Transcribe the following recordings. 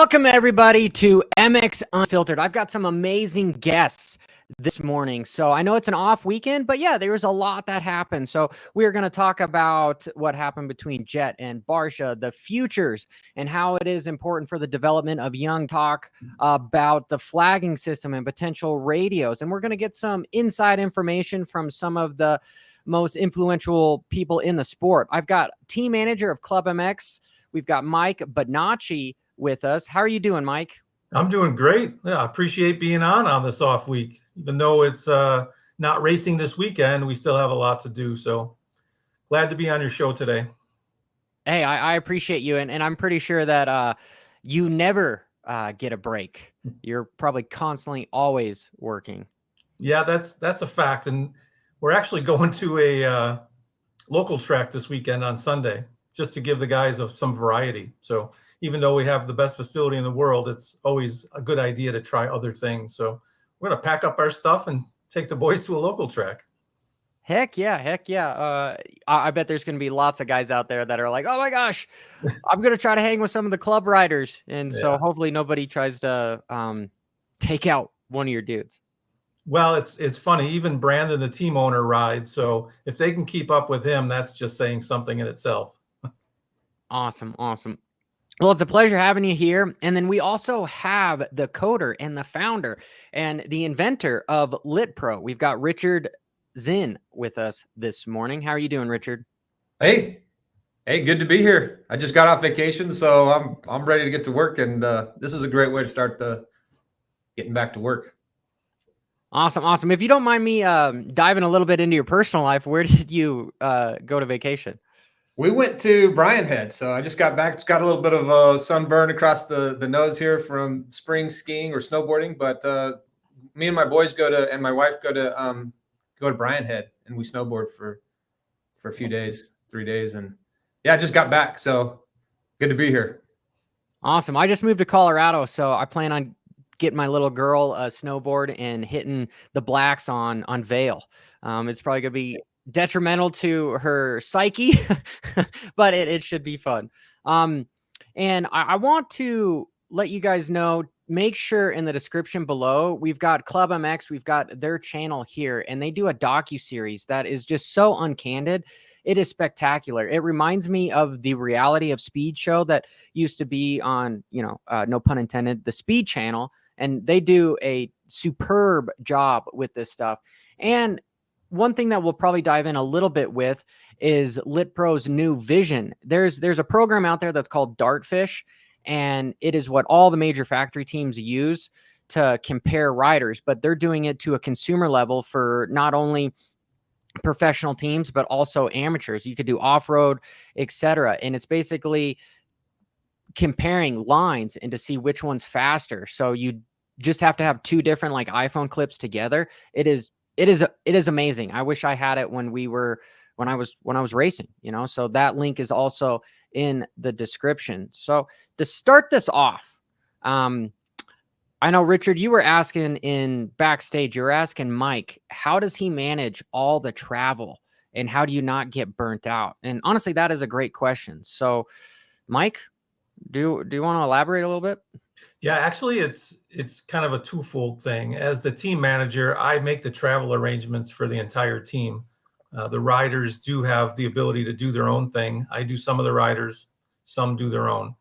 Welcome, everybody, to MX Unfiltered. I've got some amazing guests this morning. So I know it's an off weekend, but yeah, there was a lot that happened. So we're going to talk about what happened between Jett and Barsha, the futures, and how it is important for the development of young, talk about the flagging system and potential radios. And we're going to get some inside information from some of the most influential people in the sport. I've got team manager of Clubmx. We've got Mike Bonacci with us. How are you doing, Mike? I'm doing great. Yeah, I appreciate being on this off week. Even though it's not racing this weekend, we still have a lot to do. So glad to be on your show today. Hey, I appreciate you. And I'm pretty sure that you never get a break. You're probably constantly always working. Yeah, that's a fact. And we're actually going to a local track this weekend on Sunday, just to give the guys some variety. So even though we have the best facility in the world, it's always a good idea to try other things. So we're going to pack up our stuff and take the boys to a local track. Heck yeah. I bet there's going to be lots of guys out there that are like, oh my gosh, I'm going to try to hang with some of the club riders. And so hopefully nobody tries to take out one of your dudes. Well, it's funny. Even Brandon, the team owner, rides. So if they can keep up with him, that's just saying something in itself. Awesome. Well, it's a pleasure having you here. And then we also have the coder and the founder and the inventor of LitPro. We've got Richard Zinn with us this morning. How are you doing, Richard? Hey, good to be here. I just got off vacation, so I'm ready to get to work, and this is a great way to start getting back to work. Awesome. If you don't mind me diving a little bit into your personal life, where did you go to vacation? We went to Bryan Head, so I just got back. It's got a little bit of a sunburn across the nose here from spring skiing or snowboarding, but me and my boys and my wife go to Bryan Head, and we snowboard for a few days, 3 days, and yeah, I just got back, so good to be here. Awesome. I just moved to Colorado, so I plan on getting my little girl a snowboard and hitting the blacks on Vail. It's probably going to be detrimental to her psyche, but it should be fun. And I want to let you guys know, make sure in the description below, we've got Clubmx, we've got their channel here, and they do a docu-series that is just so uncandid. It is spectacular. It reminds me of the Reality of Speed show that used to be on, no pun intended, the Speed Channel. And they do a superb job with this stuff. And one thing that we'll probably dive in a little bit with is LitPro's new Vision. There's a program out there that's called Dartfish, and it is what all the major factory teams use to compare riders, but they're doing it to a consumer level for not only professional teams, but also amateurs. You could do off-road, etc. And it's basically comparing lines and to see which one's faster. So you just have to have two different like iPhone clips together. It is amazing. I wish I had it when I was racing, so that link is also in the description. So to start this off, I know, Richard, you were asking in backstage, you were asking Mike, how does he manage all the travel and how do you not get burnt out? And honestly, that is a great question. So Mike, do you want to elaborate a little bit? Yeah, actually, it's kind of a twofold thing. As the team manager, I make the travel arrangements for the entire team. The riders do have the ability to do their own thing. I do some of the riders, some do their own.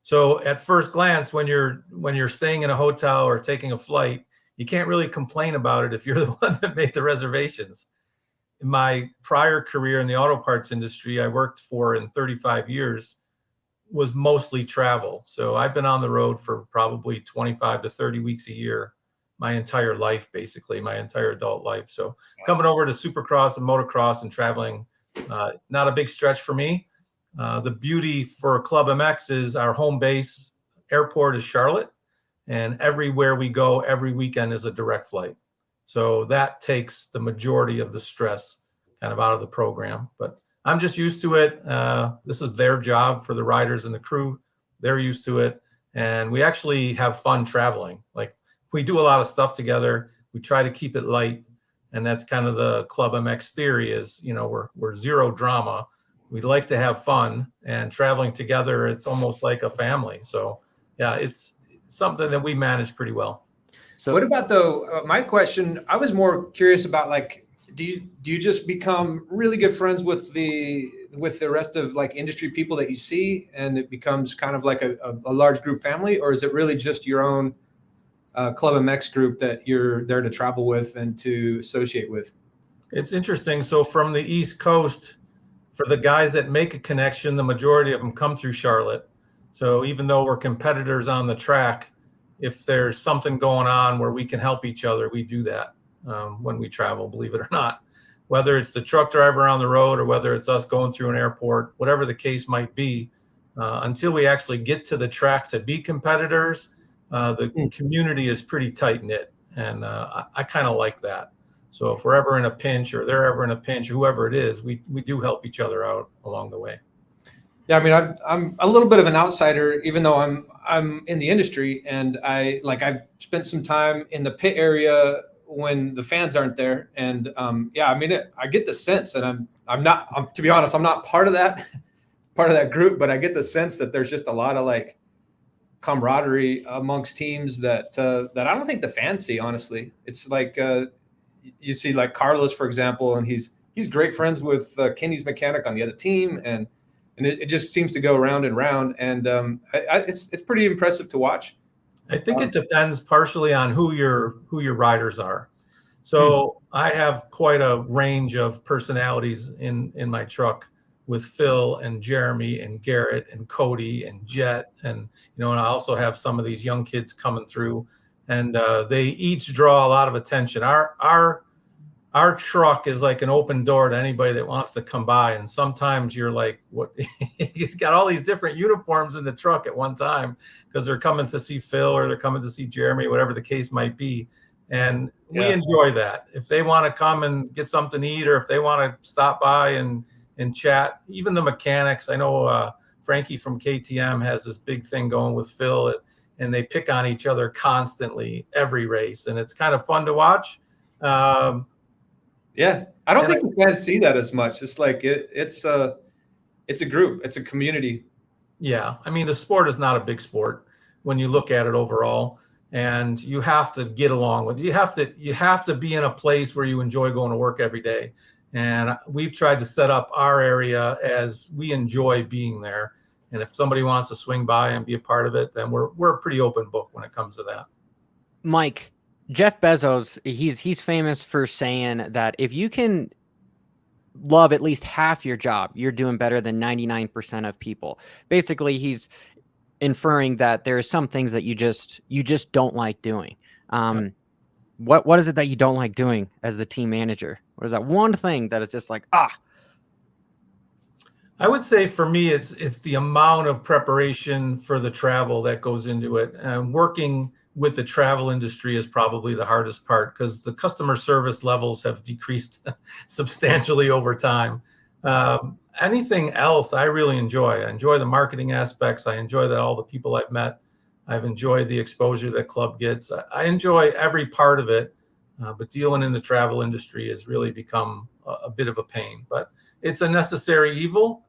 So at first glance, when you're staying in a hotel or taking a flight, you can't really complain about it if you're the one that made the reservations. In my prior career in the auto parts industry, I worked for in 35 years, was mostly travel. So I've been on the road for probably 25 to 30 weeks a year, my entire life, basically, my entire adult life. So coming over to Supercross and motocross and traveling, not a big stretch for me. The beauty for Clubmx is our home base airport is Charlotte, and everywhere we go every weekend is a direct flight. So that takes the majority of the stress kind of out of the program. But I'm just used to it. This is their job for the riders and the crew. They're used to it. And we actually have fun traveling. Like, we do a lot of stuff together. We try to keep it light. And that's kind of the Clubmx theory is, we're zero drama. We like to have fun, and traveling together, it's almost like a family. So yeah, it's something that we manage pretty well. So what about though, my question, I was more curious about like, do you just become really good friends with the rest of like industry people that you see, and it becomes kind of like a large group family, or is it really just your own Clubmx group that you're there to travel with and to associate with? It's interesting. So from the East Coast, for the guys that make a connection, the majority of them come through Charlotte. So even though we're competitors on the track, if there's something going on where we can help each other, we do that when we travel, believe it or not. Whether it's the truck driver on the road or whether it's us going through an airport, whatever the case might be, until we actually get to the track to be competitors, the community is pretty tight-knit, and I kind of like that. So if we're ever in a pinch or they're ever in a pinch, whoever it is, we do help each other out along the way. Yeah, I mean, I'm a little bit of an outsider, even though I'm in the industry, and I've spent some time in the pit area when the fans aren't there, and yeah, I mean, I get the sense that I'm to be honest, I'm not part of that group, but I get the sense that there's just a lot of like camaraderie amongst teams that I don't think the fans see. Honestly, it's like you see like Carlos, for example, and he's great friends with Kenny's mechanic on the other team, and it just seems to go round and round, and it's pretty impressive to watch. I think it depends partially on who your riders are. So I have quite a range of personalities in my truck with Phil and Jeremy and Garrett and Cody and Jett, and and I also have some of these young kids coming through, and they each draw a lot of attention. Our truck is like an open door to anybody that wants to come by. And sometimes you're like, what? He's got all these different uniforms in the truck at one time because they're coming to see Phil or they're coming to see Jeremy, whatever the case might be. And we enjoy that. If they want to come and get something to eat, or if they want to stop by and chat, even the mechanics. I know Frankie from KTM has this big thing going with Phil, and they pick on each other constantly every race. And it's kind of fun to watch. Yeah, I don't think the fans see that as much. It's like it's a group, it's a community. Yeah, I mean, the sport is not a big sport when you look at it overall, and you have to get along with it. You have to be in a place where you enjoy going to work every day. And we've tried to set up our area as we enjoy being there. And if somebody wants to swing by and be a part of it, then we're a pretty open book when it comes to that. Mike, Jeff Bezos, he's famous for saying that if you can love at least half your job, you're doing better than 99% of people. Basically, he's inferring that there are some things that you just don't like doing. What is it that you don't like doing as the team manager? What is that one thing that is just like, I would say for me, it's the amount of preparation for the travel that goes into it. And working with the travel industry is probably the hardest part because the customer service levels have decreased substantially over time. Anything else I really enjoy. I enjoy the marketing aspects. I enjoy that all the people I've met. I've enjoyed the exposure that club gets. I enjoy every part of it, but dealing in the travel industry has really become a bit of a pain. But it's a necessary evil.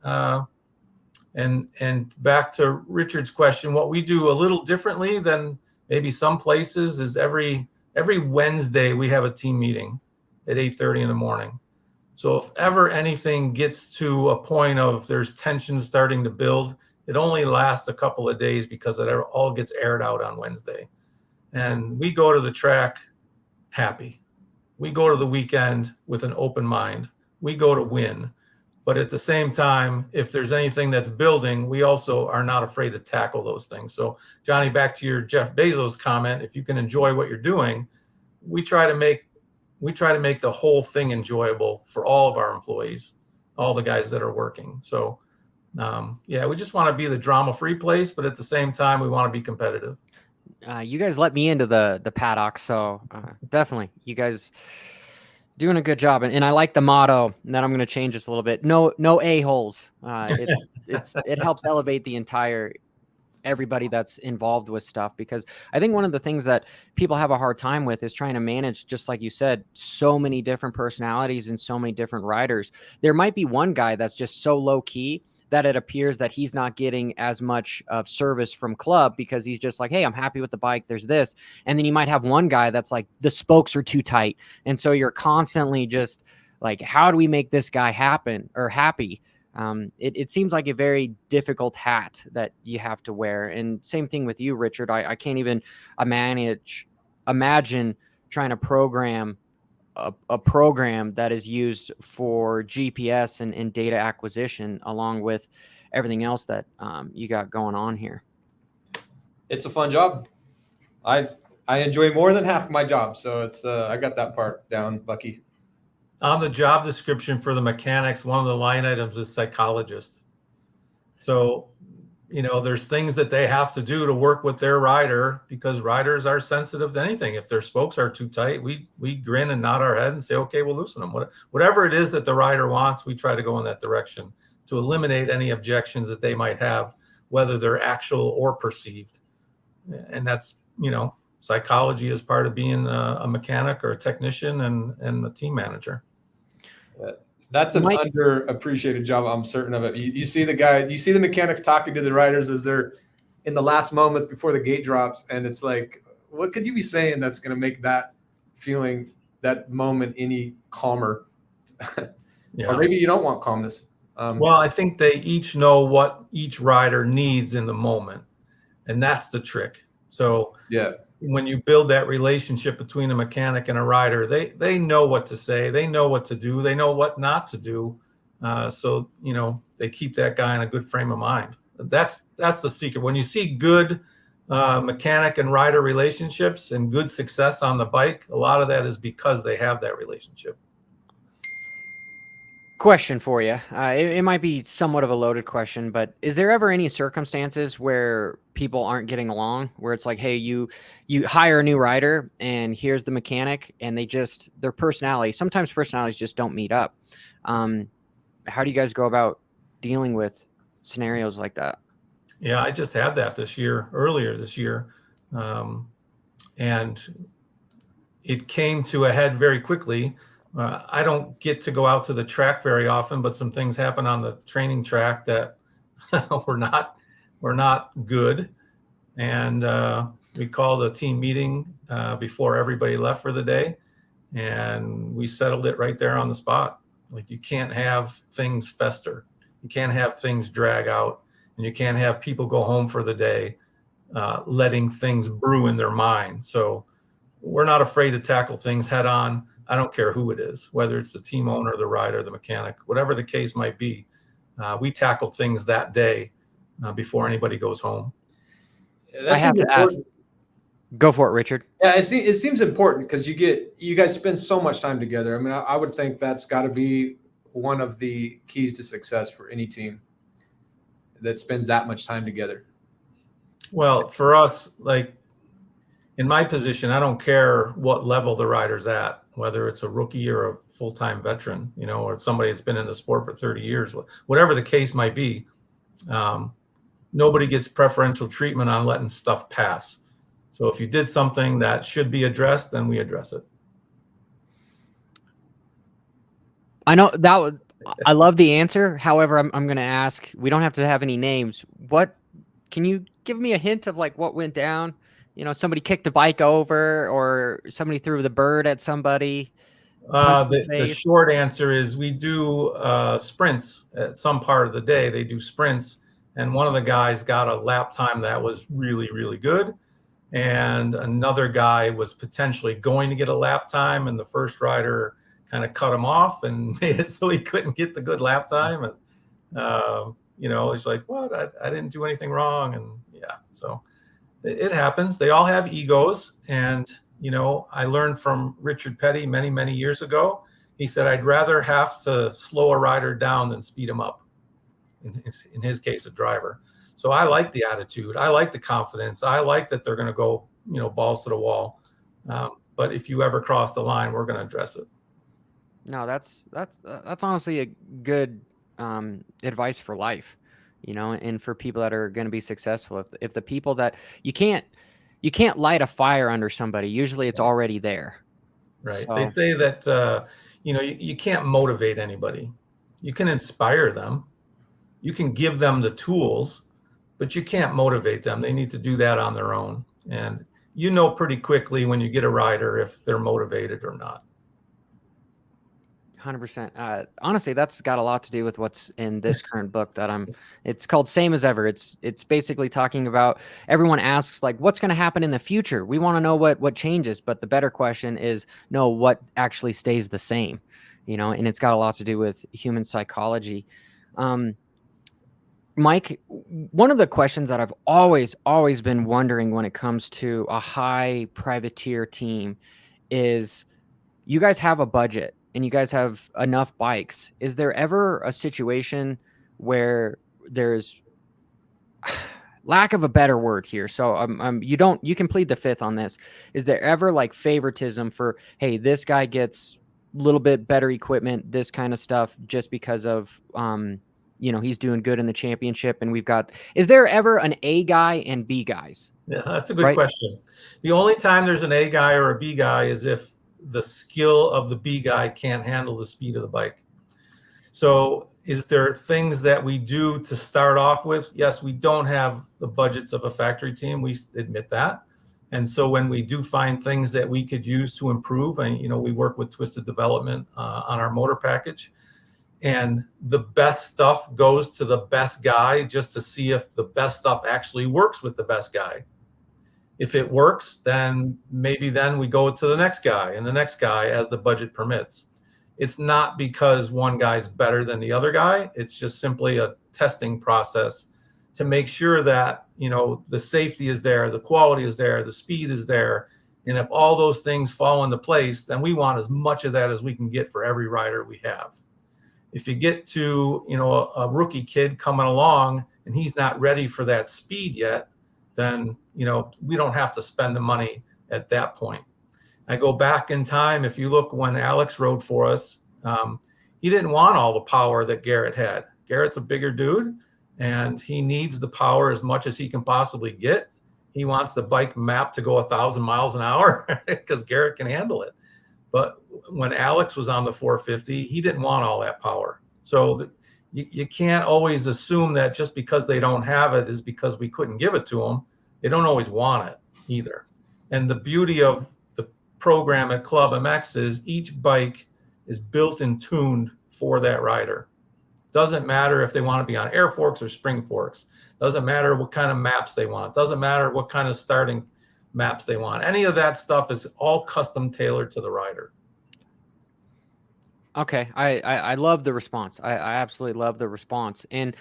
And back to Richard's question, what we do a little differently than maybe some places is every Wednesday we have a team meeting at 8:30 in the morning. So if ever anything gets to a point of there's tension starting to build, it only lasts a couple of days because it all gets aired out on Wednesday. And we go to the track happy. We go to the weekend with an open mind. We go to win. But at the same time, if there's anything that's building, we also are not afraid to tackle those things. So, Johnny, back to your Jeff Bezos comment, if you can enjoy what you're doing, we try to make the whole thing enjoyable for all of our employees, all the guys that are working. So, we just want to be the drama-free place, but at the same time, we want to be competitive. You guys let me into the paddock, so definitely, you guys doing a good job, and I like the motto. And then I'm going to change this a little bit. No a-holes. It helps elevate the entire everybody that's involved with stuff, because I think one of the things that people have a hard time with is trying to manage, just like you said, so many different personalities and so many different riders. There might be one guy that's just so low key that it appears that he's not getting as much of service from club because he's just like, hey, I'm happy with the bike, there's this. And then you might have one guy that's like, the spokes are too tight, and so you're constantly just like, how do we make this guy happy? It seems like a very difficult hat that you have to wear. And same thing with you, Richard. I can't even imagine trying to program a program that is used for GPS and data acquisition, along with everything else that you got going on here. It's a fun job. I enjoy more than half of my job, so it's I got that part down, Bucky. On the job description for the mechanics, one of the line items is psychologist. So, there's things that they have to do to work with their rider, because riders are sensitive to anything. If their spokes are too tight, we grin and nod our head and say, okay, we'll loosen them. Whatever it is that the rider wants, we try to go in that direction to eliminate any objections that they might have, whether they're actual or perceived. And that's, psychology is part of being a mechanic or a technician and a team manager. That's an underappreciated job. I'm certain of it. You see the mechanics talking to the riders as they're in the last moments before the gate drops. And it's like, what could you be saying that's going to make that feeling, that moment, any calmer? Yeah. Or maybe you don't want calmness. Well, I think they each know what each rider needs in the moment. And that's the trick. So yeah, when you build that relationship between a mechanic and a rider, they know what to say, they know what to do, they know what not to do. So, they keep that guy in a good frame of mind. That's the secret. When you see good mechanic and rider relationships and good success on the bike, a lot of that is because they have that relationship. Question for you. It might be somewhat of a loaded question, but is there ever any circumstances where people aren't getting along, where it's like, hey, you hire a new rider and here's the mechanic, and their sometimes personalities just don't meet up. How do you guys go about dealing with scenarios like that? Yeah, I just had that earlier this year. And it came to a head very quickly. I don't get to go out to the track very often, but some things happen on the training track that were not good. And we called a team meeting before everybody left for the day, and we settled it right there on the spot. Like, you can't have things fester, you can't have things drag out, and you can't have people go home for the day letting things brew in their mind. So we're not afraid to tackle things head on. I don't care who it is, whether it's the team owner, the rider, the mechanic, whatever the case might be. We tackle things that day before anybody goes home. I have to ask. Go for it, Richard. Yeah, it seems important because you guys spend so much time together. I mean, I would think that's got to be one of the keys to success for any team that spends that much time together. Well, for us, like in my position, I don't care what level the rider's at, whether it's a rookie or a full-time veteran, or somebody that's been in the sport for 30 years, whatever the case might be. Nobody gets preferential treatment on letting stuff pass. So if you did something that should be addressed, then we address it. I know that I love the answer. However, I'm going to ask, we don't have to have any names. Can you give me a hint of like what went down? Somebody kicked a bike over, or somebody threw the bird at somebody. The short answer is we do sprints at some part of the day. They do sprints, and one of the guys got a lap time that was really, really good. And another guy was potentially going to get a lap time, and the first rider kind of cut him off and made it so he couldn't get the good lap time. And, he's like, what? I didn't do anything wrong. And yeah, so it happens. They all have egos. And, I learned from Richard Petty many, many years ago. He said, I'd rather have to slow a rider down than speed him up. In his case, a driver. So I like the attitude. I like the confidence. I like that they're going to go, balls to the wall. But if you ever cross the line, we're going to address it. No, that's honestly a good advice for life, and for people that are going to be successful. If the people that you can't light a fire under somebody, usually it's already there. Right. So, they say that, you can't motivate anybody. You can inspire them. you can give them the tools, but you can't motivate them. They need to do that on their own. And you know pretty quickly when you get a rider if they're motivated or not. 100%. Honestly, that's got a lot to do with what's in this current book that it's called Same as Ever. It's basically talking about, everyone asks like, what's going to happen in the future? We want to know what changes, but the better question is, no, what actually stays the same, and it's got a lot to do with human psychology. Mike, one of the questions that I've always been wondering when it comes to a high privateer team is, you guys have a budget and you guys have enough bikes. Is there ever a situation where there's, lack of a better word here, so you can plead the fifth on this. Is there ever like favoritism for, hey, this guy gets a little bit better equipment, this kind of stuff, just because of he's doing good in the championship, and is there ever an A guy and B guys? Yeah, that's a good question. The only time there's an A guy or a B guy is if the skill of the B guy can't handle the speed of the bike. So is there things that we do to start off with? Yes, we don't have the budgets of a factory team. We admit that. And so when we do find things that we could use to improve, and we work with Twisted Development on our motor package, and the best stuff goes to the best guy just to see if the best stuff actually works with the best guy. If it works, then maybe then we go to the next guy and the next guy as the budget permits. It's not because one guy's better than the other guy. It's just simply a testing process to make sure that, the safety is there, the quality is there, the speed is there. And if all those things fall into place, then we want as much of that as we can get for every rider we have. If you get to, a rookie kid coming along and he's not ready for that speed yet, then, we don't have to spend the money at that point. I go back in time. If you look when Alex rode for us, he didn't want all the power that Garrett had. Garrett's a bigger dude, and he needs the power as much as he can possibly get. He wants the bike map to go 1,000 miles an hour because Garrett can handle it. But when Alex was on the 450, he didn't want all that power. So you can't always assume that just because they don't have it is because we couldn't give it to them. They don't always want it either. And the beauty of the program at Clubmx is each bike is built and tuned for that rider. Doesn't matter if they want to be on air forks or spring forks. Doesn't matter what kind of maps they want. Doesn't matter what kind of starting maps they want. Any of that stuff is all custom tailored to the rider. Okay, I love the response. I absolutely love the response. And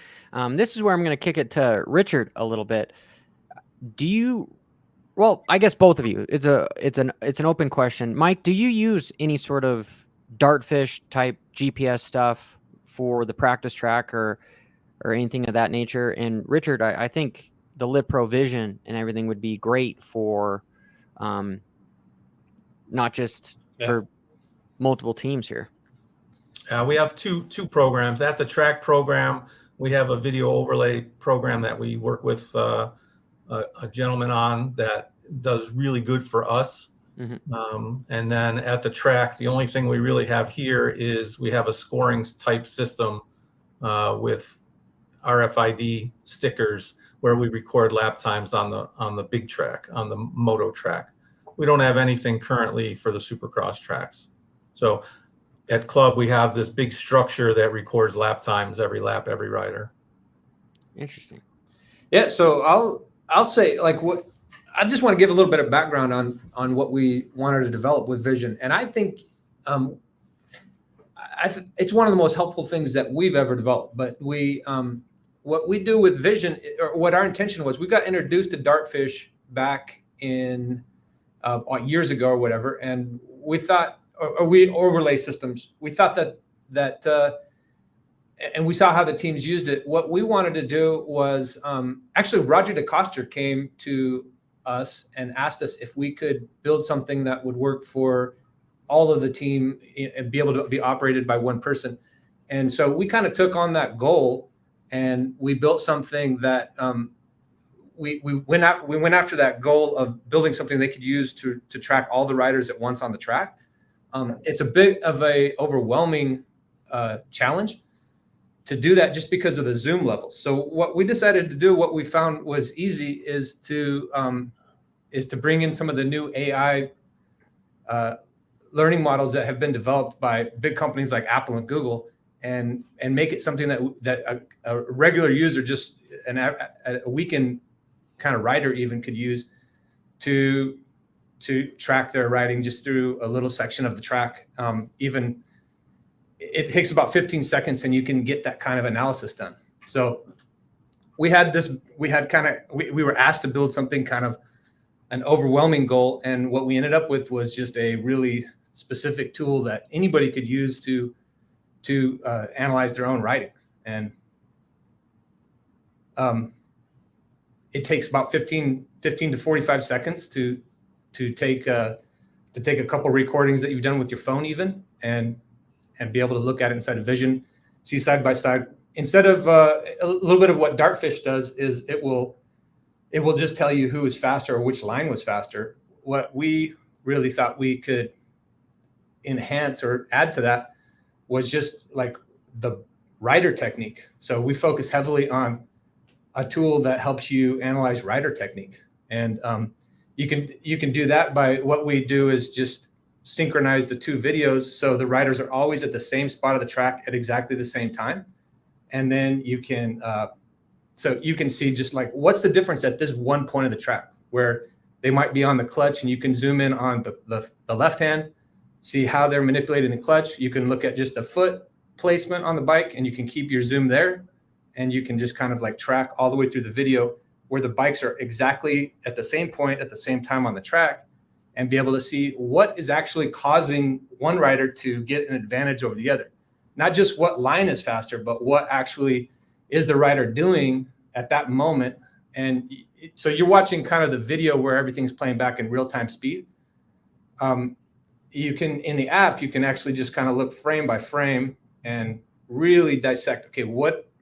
this is where I'm going to kick it to Richard a little bit. Well, I guess both of you. It's an open question. Mike, do you use any sort of dartfish type GPS stuff for the practice track or anything of that nature? And Richard, I think the LitPro Vision and everything would be great for not just for multiple teams here. We have two programs. At the track program, we have a video overlay program that we work with a gentleman on that does really good for us. Mm-hmm. And then at the track, the only thing we really have here is we have a scoring type system with RFID stickers where we record lap times on the big track, on the moto track. We don't have anything currently for the Supercross tracks. So at Club, we have this big structure that records lap times every lap, every rider. Interesting. Yeah. So I'll say, like, what I just want to give a little bit of background on what we wanted to develop with Vision. And I think it's one of the most helpful things that we've ever developed. But what we do with Vision, or what our intention was, we got introduced to dartfish back in years ago or whatever. And we thought, or we overlay systems. We thought that and we saw how the teams used it. What we wanted to do was actually Roger DeCoster came to us and asked us if we could build something that would work for all of the team and be able to be operated by one person. And so we kind of took on that goal and we built something that we went after that goal of building something they could use to track all the riders at once on the track. It's a bit of a overwhelming challenge do that just because of the zoom levels. So what we decided to do, what we found was easy, is to bring in some of the new AI learning models that have been developed by big companies like Apple and Google, and make it something that a regular user, just a weekend kind of rider even, could use to track their riding just through a little section of the track. Even it takes about 15 seconds and you can get that kind of analysis done. So we were asked to build something kind of an overwhelming goal. And what we ended up with was just a really specific tool that anybody could use to analyze their own riding. And it takes about 15 to 45 seconds to take a couple recordings that you've done with your phone even, and be able to look at it inside of Vision, see side by side. Instead of a little bit of what Dartfish does is it will just tell you who is faster or which line was faster. What we really thought we could enhance or add to that was just like the rider technique. So we focus heavily on a tool that helps you analyze rider technique. And you can do that by, what we do is just synchronize the two videos so the riders are always at the same spot of the track at exactly the same time. And then you can see just like what's the difference at this one point of the track where they might be on the clutch, and you can zoom in on the left hand, see how they're manipulating the clutch. You can look at just the foot placement on the bike, and you can keep your zoom there, and you can just kind of like track all the way through the video where the bikes are exactly at the same point at the same time on the track, and be able to see what is actually causing one rider to get an advantage over the other. Not just what line is faster, but what actually is the rider doing at that moment. And so you're watching kind of the video where everything's playing back in real-time speed. You can, in the app, you can actually just kind of look frame by frame and really dissect, okay, what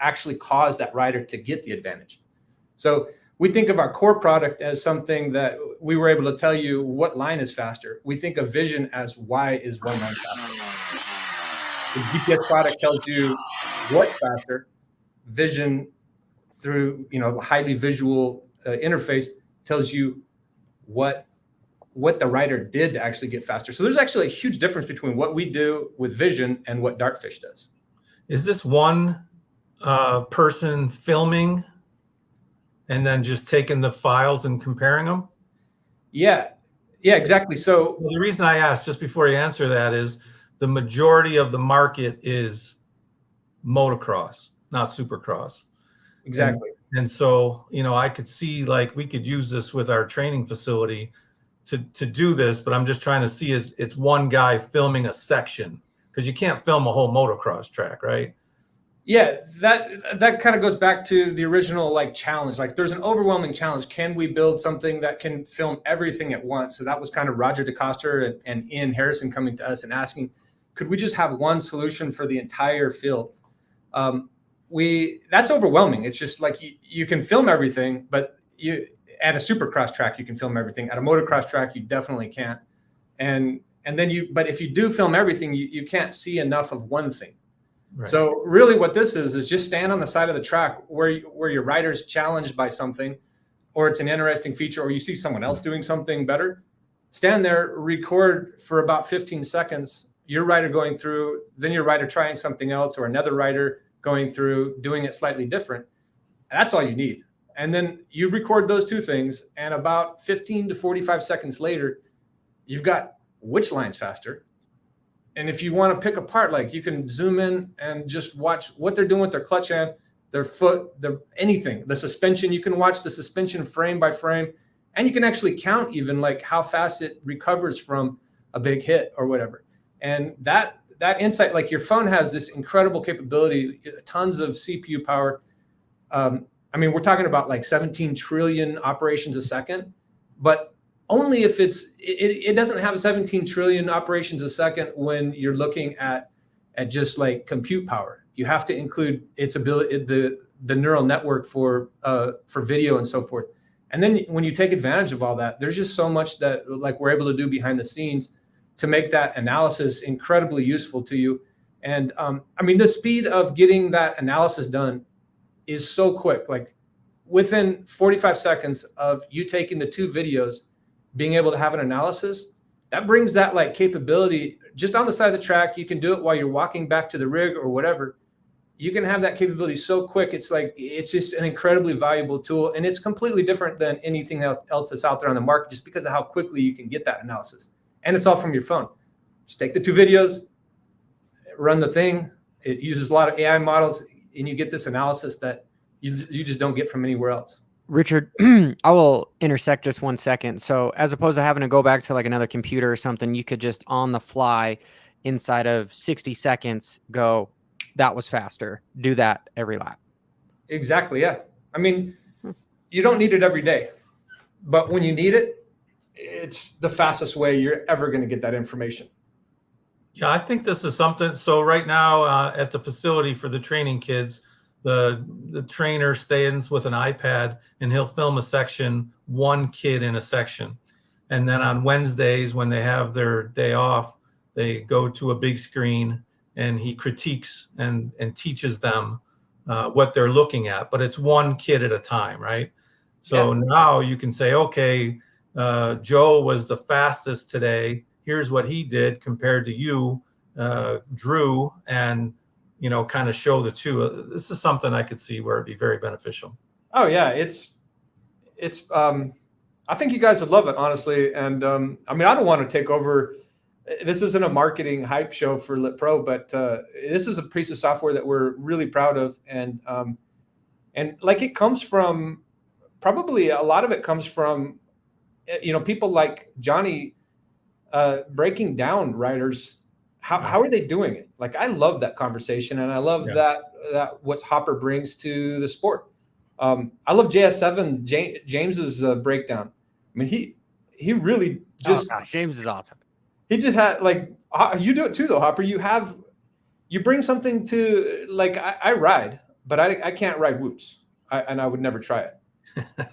actually caused that rider to get the advantage. So we think of our core product as something that we were able to tell you what line is faster. We think of Vision as why is one line faster. The GPS product tells you what's faster. Vision, through highly visual interface, tells you what the rider did to actually get faster. So there's actually a huge difference between what we do with Vision and what Dartfish does. Is this one person filming and then just taking the files and comparing them? Yeah, exactly. So the reason I asked, just before you answer that, is the majority of the market is motocross, not supercross. Exactly. And so, I could see like we could use this with our training facility to do this, but I'm just trying to see is it's one guy filming a section, because you can't film a whole motocross track, right? Yeah, that kind of goes back to the original challenge. Like there's an overwhelming challenge. Can we build something that can film everything at once? So that was kind of Roger DeCoster and Ian Harrison coming to us and asking, could we just have one solution for the entire field? That's overwhelming. It's just like you can film everything, but at a supercross track, you can film everything. At a motocross track, you definitely can't. But if you do film everything, you can't see enough of one thing. Right. So really what this is just stand on the side of the track where your rider's challenged by something, or it's an interesting feature, or you see someone else doing something better. Stand there, record for about 15 seconds, your rider going through, then your rider trying something else, or another rider going through, doing it slightly different. That's all you need. And then you record those two things, and about 15 to 45 seconds later, you've got which line's faster. And if you want to pick apart, you can zoom in and just watch what they're doing with their clutch hand, their foot, anything. The suspension, you can watch the suspension frame by frame, and you can actually count even how fast it recovers from a big hit or whatever. And that insight, your phone has this incredible capability, tons of CPU power. We're talking about 17 trillion operations a second, but only if it doesn't have 17 trillion operations a second when you're looking at just compute power. You have to include its ability, the neural network for video and so forth. And then when you take advantage of all that, there's just so much that we're able to do behind the scenes to make that analysis incredibly useful to you. And I mean, the speed of getting that analysis done is so quick. Like within 45 seconds of you taking the 2 videos, being able to have an analysis, that brings that like capability just on the side of the track. You can do it while you're walking back to the rig or whatever. You can have that capability so quick. It's like, it's just an incredibly valuable tool. And it's completely different than anything else that's out there on the market, just because of how quickly you can get that analysis. And it's all from your phone. Just take the 2 videos, run the thing. It uses a lot of AI models, and you get this analysis that you just don't get from anywhere else. Richard, I will intersect just 1 second. So as opposed to having to go back to like another computer or something, you could just on the fly inside of 60 seconds go, that was faster. Do that every lap. Exactly. Yeah. I mean, you don't need it every day, but when you need it, it's the fastest way you're ever going to get that information. Yeah, I think this is something. So right now at the facility for the training kids, the trainer stands with an iPad and he'll film a section, 1 kid in a section. And then on Wednesdays when they have their day off, they go to a big screen and he critiques and teaches them what they're looking at. But it's 1 kid at a time, right? So now you can say, okay, Joe was the fastest today. Here's what he did compared to you, Drew, and kind of show the 2. This is something I could see where it'd be very beneficial. Oh yeah, it's. I think you guys would love it, honestly. And I mean, I don't want to take over. This isn't a marketing hype show for LitPro, but this is a piece of software that we're really proud of, and like it comes from, probably a lot of it comes from, people like Johnny breaking down riders. How are they doing it? Like, I love that conversation, and I love that what Hopper brings to the sport. I love JS7's James's breakdown. I mean, he really just. Oh gosh, James is awesome. He just had, like, you do it too though, Hopper. You bring something to, like, I ride, but I can't ride whoops, and I would never try it.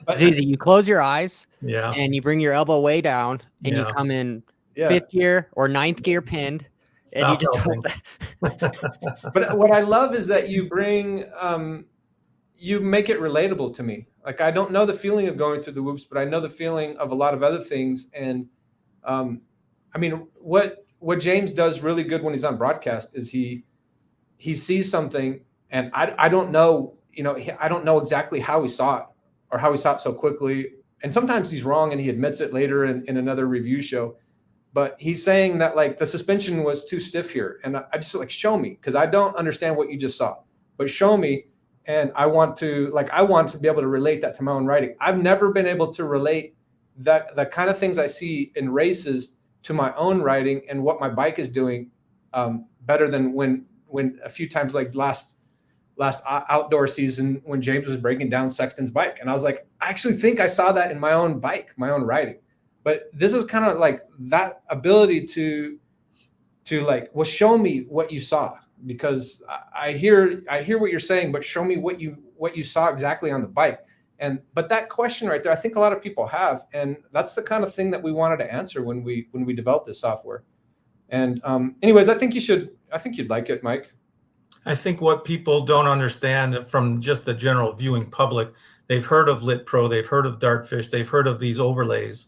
It's easy. You close your eyes, yeah, and you bring your elbow way down, and you come in 5th gear or 9th gear pinned. Stop and you just But what I love is that you bring you make it relatable to me. Like, I don't know the feeling of going through the whoops, but I know the feeling of a lot of other things. And I mean, what James does really good when he's on broadcast is he sees something, and I don't know, I don't know exactly how he saw it or how he saw it so quickly. And sometimes he's wrong and he admits it later in another review show. But he's saying that, like, the suspension was too stiff here. And I just, like, show me, because I don't understand what you just saw, but show me. And I want to be able to relate that to my own riding. I've never been able to relate the kind of things I see in races to my own riding and what my bike is doing better than when a few times, like last outdoor season, when James was breaking down Sexton's bike. And I was like, I actually think I saw that in my own bike, my own riding. But this is kind of like that ability to like, well, show me what you saw, because I hear what you're saying, but show me what you saw exactly on the bike. But that question right there, I think a lot of people have, and that's the kind of thing that we wanted to answer when we developed this software. And anyways, I think you'd like it, Mike. I think what people don't understand from just the general viewing public, they've heard of LitPro, they've heard of Dartfish, they've heard of these overlays,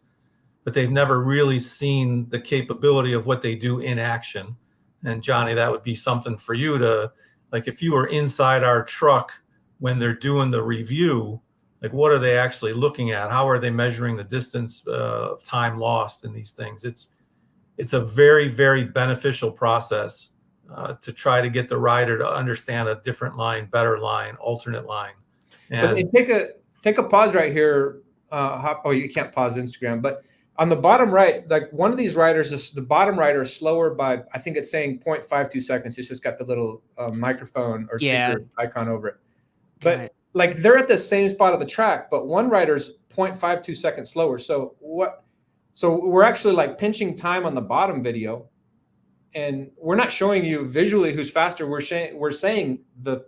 but they've never really seen the capability of what they do in action. And Johnny, that would be something for you to, like, if you were inside our truck when they're doing the review, like, what are they actually looking at? How are they measuring the distance of time lost in these things? It's a very, very beneficial process to try to get the rider to understand a different line, better line, alternate line. And take a pause right here. You can't pause Instagram, but on the bottom right, like, one of these riders, the bottom rider is slower by, I think it's saying 0.52 seconds. It's just got the little microphone or speaker icon over it. But like, they're at the same spot of the track, but one rider's 0.52 seconds slower. So we're actually, like, pinching time on the bottom video, and we're not showing you visually who's faster. We're saying that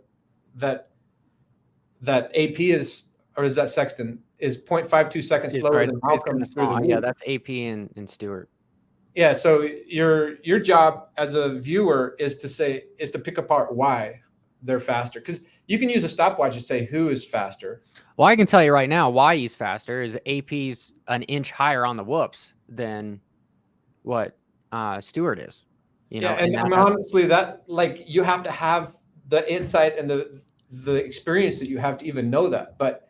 AP is, or is that Sexton, is 0.52 seconds slower than Malcolm. Yeah, that's AP and Stewart. Yeah. So your job as a viewer is to pick apart why they're faster, because you can use a stopwatch to say who is faster. Well, I can tell you right now why he's faster is AP's an inch higher on the whoops than what Stewart is. You Yeah, know, and and I mean, honestly, that like you have to have the insight and the experience that you have to even know that. But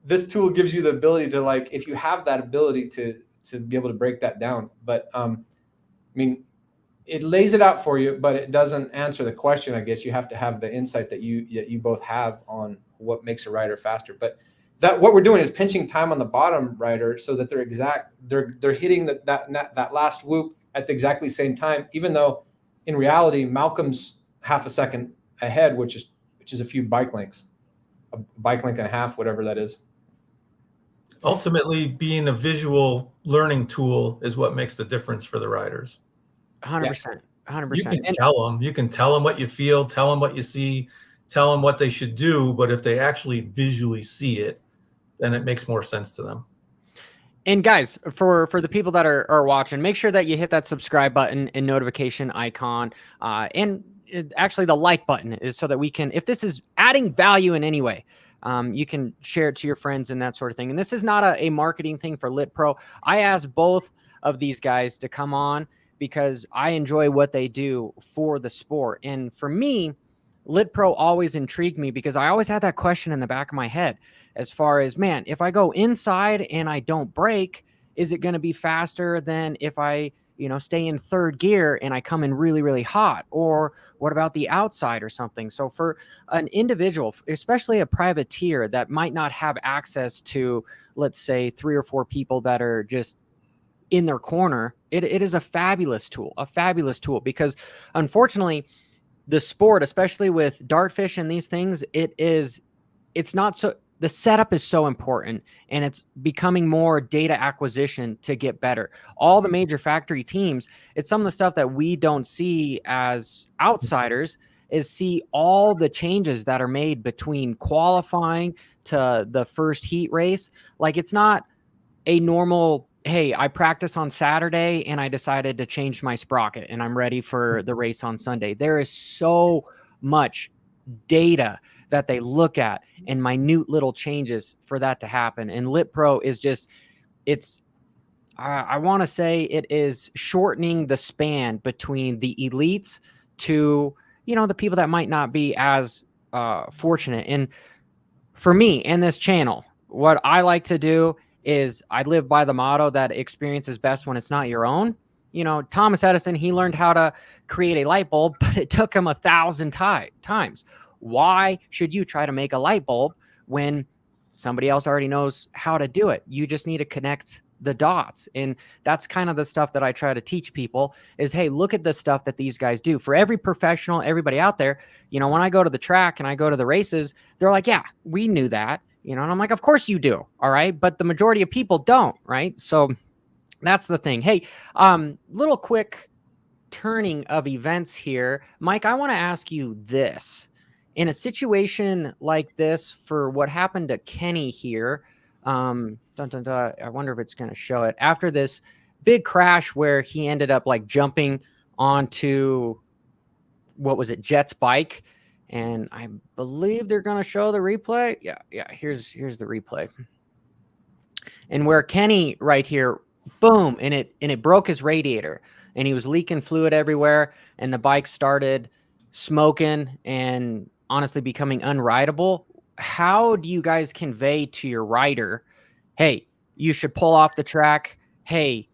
this tool gives you the ability to, like, if you have that ability to be able to break that down. But I mean, it lays it out for you, but it doesn't answer the question. I guess you have to have the insight that you both have on what makes a rider faster. But that what we're doing is pinching time on the bottom rider so that they're hitting that last whoop at the exactly same time, even though in reality Malcolm's half a second ahead, which is a few bike lengths, a bike length and a half, whatever that is. Ultimately, being a visual learning tool is what makes the difference for the riders. 100%, 100%. You can tell them what you feel, tell them what you see, tell them what they should do. But if they actually visually see it, then it makes more sense to them. And guys, for the people that are watching, make sure that you hit that subscribe button and notification icon. Actually, the like button is so that we can, if this is adding value in any way, you can share it to your friends and that sort of thing. And this is not a marketing thing for LitPro. I asked both of these guys to come on because I enjoy what they do for the sport. And for me, LitPro always intrigued me because I always had that question in the back of my head as far as, man, if I go inside and I don't brake, is it going to be faster than if I, stay in third gear and I come in really, really hot? Or what about the outside or something? So for an individual, especially a privateer that might not have access to, let's say, 3 or 4 people that are just in their corner, it is a fabulous tool because unfortunately, the sport, especially with dartfish and these things, it's not so, the setup is so important and it's becoming more data acquisition to get better. All the major factory teams, it's some of the stuff that we don't see as outsiders is see all the changes that are made between qualifying to the first heat race. Like it's not a normal, hey, I practice on Saturday and I decided to change my sprocket and I'm ready for the race on Sunday. There is so much data that they look at and minute little changes for that to happen. And LitPro is just, I want to say it is shortening the span between the elites to, the people that might not be as fortunate. And for me and this channel, what I like to do is I live by the motto that experience is best when it's not your own. Thomas Edison, he learned how to create a light bulb, but it took him 1,000 times. Why should you try to make a light bulb when somebody else already knows how to do it? You just need to connect the dots. And that's kind of the stuff that I try to teach people is, hey, look at the stuff that these guys do. For every professional, everybody out there, when I go to the track and I go to the races, they're like, yeah, we knew that. And I'm like, of course you do. All right. But the majority of people don't. Right. So that's the thing. Hey, little quick turning of events here. Mike, I want to ask you this. In a situation like this, for what happened to Kenny here, I wonder if it's going to show it after this big crash where he ended up like jumping onto, what was it, Jett's bike. And I believe they're going to show the replay. Yeah. Here's the replay. And where Kenny right here, boom, and it broke his radiator and he was leaking fluid everywhere and the bike started smoking and honestly becoming unrideable. How do you guys convey to your rider, hey, you should pull off the track? Hey,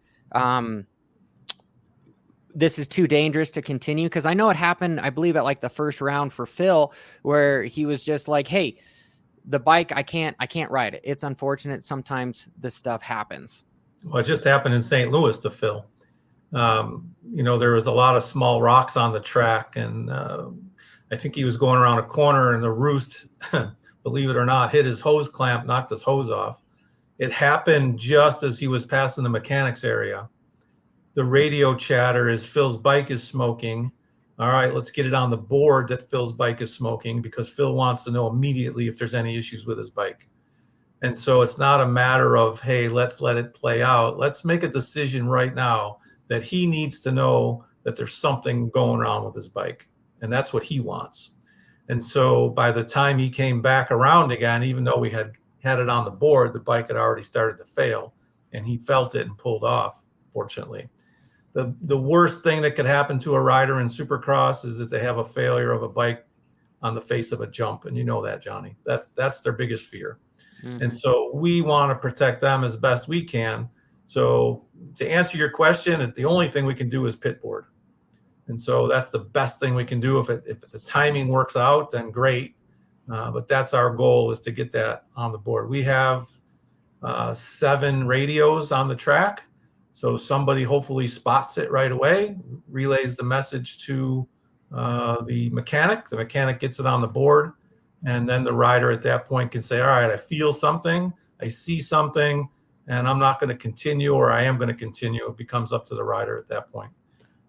this is too dangerous to continue? Because I know it happened, I believe, at like the first round for Phil, where he was just like, hey, the bike, I can't ride it. It's unfortunate. Sometimes this stuff happens. Well, it just happened in St. Louis to Phil. There was a lot of small rocks on the track, and I think he was going around a corner and the roost, believe it or not, hit his hose clamp, knocked his hose off. It happened just as he was passing the mechanics area. The radio chatter is Phil's bike is smoking. All right, let's get it on the board that Phil's bike is smoking because Phil wants to know immediately if there's any issues with his bike. And so it's not a matter of, hey, let's let it play out. Let's make a decision right now that he needs to know that there's something going on with his bike. And that's what he wants. And so by the time he came back around again, even though we had it on the board, the bike had already started to fail, and he felt it and pulled off, fortunately. The worst thing that could happen to a rider in Supercross is that they have a failure of a bike on the face of a jump. And you know that, Johnny. That's their biggest fear. Mm-hmm. And so we want to protect them as best we can. So to answer your question, the only thing we can do is pit board. And so that's the best thing we can do. If the timing works out, then great. But that's our goal, is to get that on the board. We have 7 radios on the track. So somebody hopefully spots it right away, relays the message to the mechanic. The mechanic gets it on the board. And then the rider at that point can say, all right, I feel something, I see something, and I'm not going to continue, or I am going to continue. It becomes up to the rider at that point.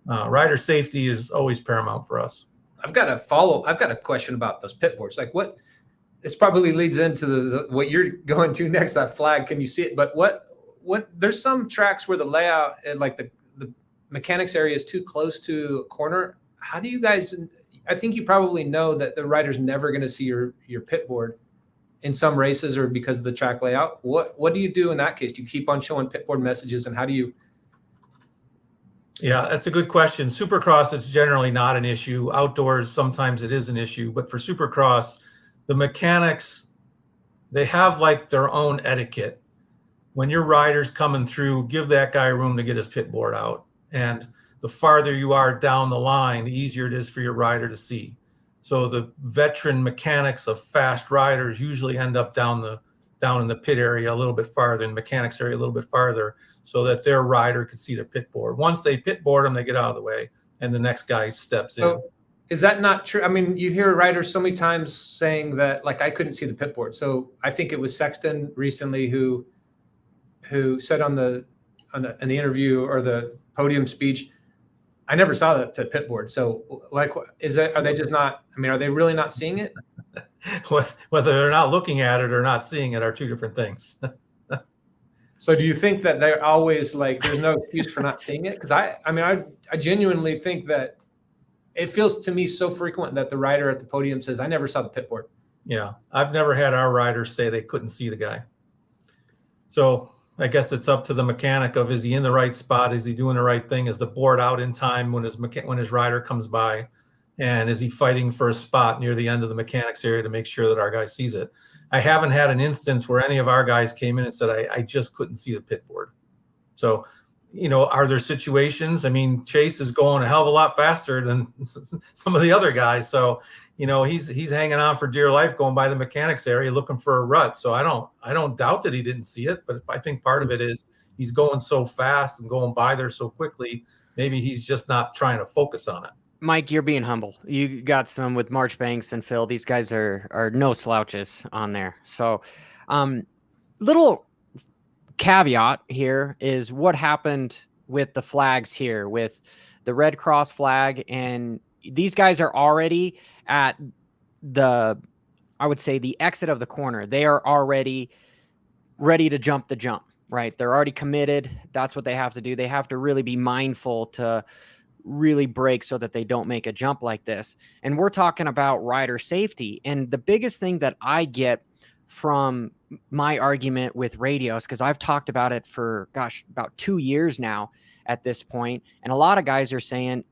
Rider safety is always paramount for us. I've got a question about those pit boards. Like, what, this probably leads into the what you're going to next, that flag. Can you see it? But what there's some tracks where the layout, like the mechanics area, is too close to a corner. How do you guys, I think you probably know that the rider's never going to see your pit board in some races, or because of the track layout. What do you do in that case? Do you keep on showing pit board messages, and how do you? Yeah, that's a good question. Supercross, it's generally not an issue. Outdoors, sometimes it is an issue. But for Supercross, the mechanics, they have like their own etiquette. When your rider's coming through, give that guy room to get his pit board out. And the farther you are down the line, the easier it is for your rider to see. So the veteran mechanics of fast riders usually end up down in the pit area a little bit farther, in the mechanics area a little bit farther, so that their rider can see their pit board. Once they pit board them, they get out of the way, and the next guy steps in. Is that not true? I mean, you hear riders so many times saying that, like, I couldn't see the pit board. So I think it was Sexton recently who said in the interview or the podium speech, I never saw the pit board. So, like, are they just not? I mean, are they really not seeing it? Whether they're not looking at it or not seeing it are two different things. So do you think that they're always like, there's no excuse for not seeing it? Because I genuinely think that it feels to me so frequent that the rider at the podium says, I never saw the pit board. Yeah, I've never had our riders say they couldn't see the guy. So I guess it's up to the mechanic of, is he in the right spot? Is he doing the right thing? Is the board out in time when his rider comes by? And is he fighting for a spot near the end of the mechanics area to make sure that our guy sees it? I haven't had an instance where any of our guys came in and said, I just couldn't see the pit board. So, are there situations? I mean, Chase is going a hell of a lot faster than some of the other guys. So, he's hanging on for dear life going by the mechanics area looking for a rut. So I don't doubt that he didn't see it, but I think part of it is he's going so fast and going by there so quickly. Maybe he's just not trying to focus on it. Mike, you're being humble. You got some with Marchbanks and Phil. These guys are no slouches on there. So, little caveat here is what happened with the flags here, with the Red Cross flag, and these guys are already at I would say the exit of the corner. They are already ready to jump the jump, right? They're already committed. That's what they have to do. They have to really be mindful to really brake so that they don't make a jump like this. And we're talking about rider safety. And the biggest thing that I get from my argument with radios, because I've talked about it for, about 2 years now at this point, and a lot of guys are saying,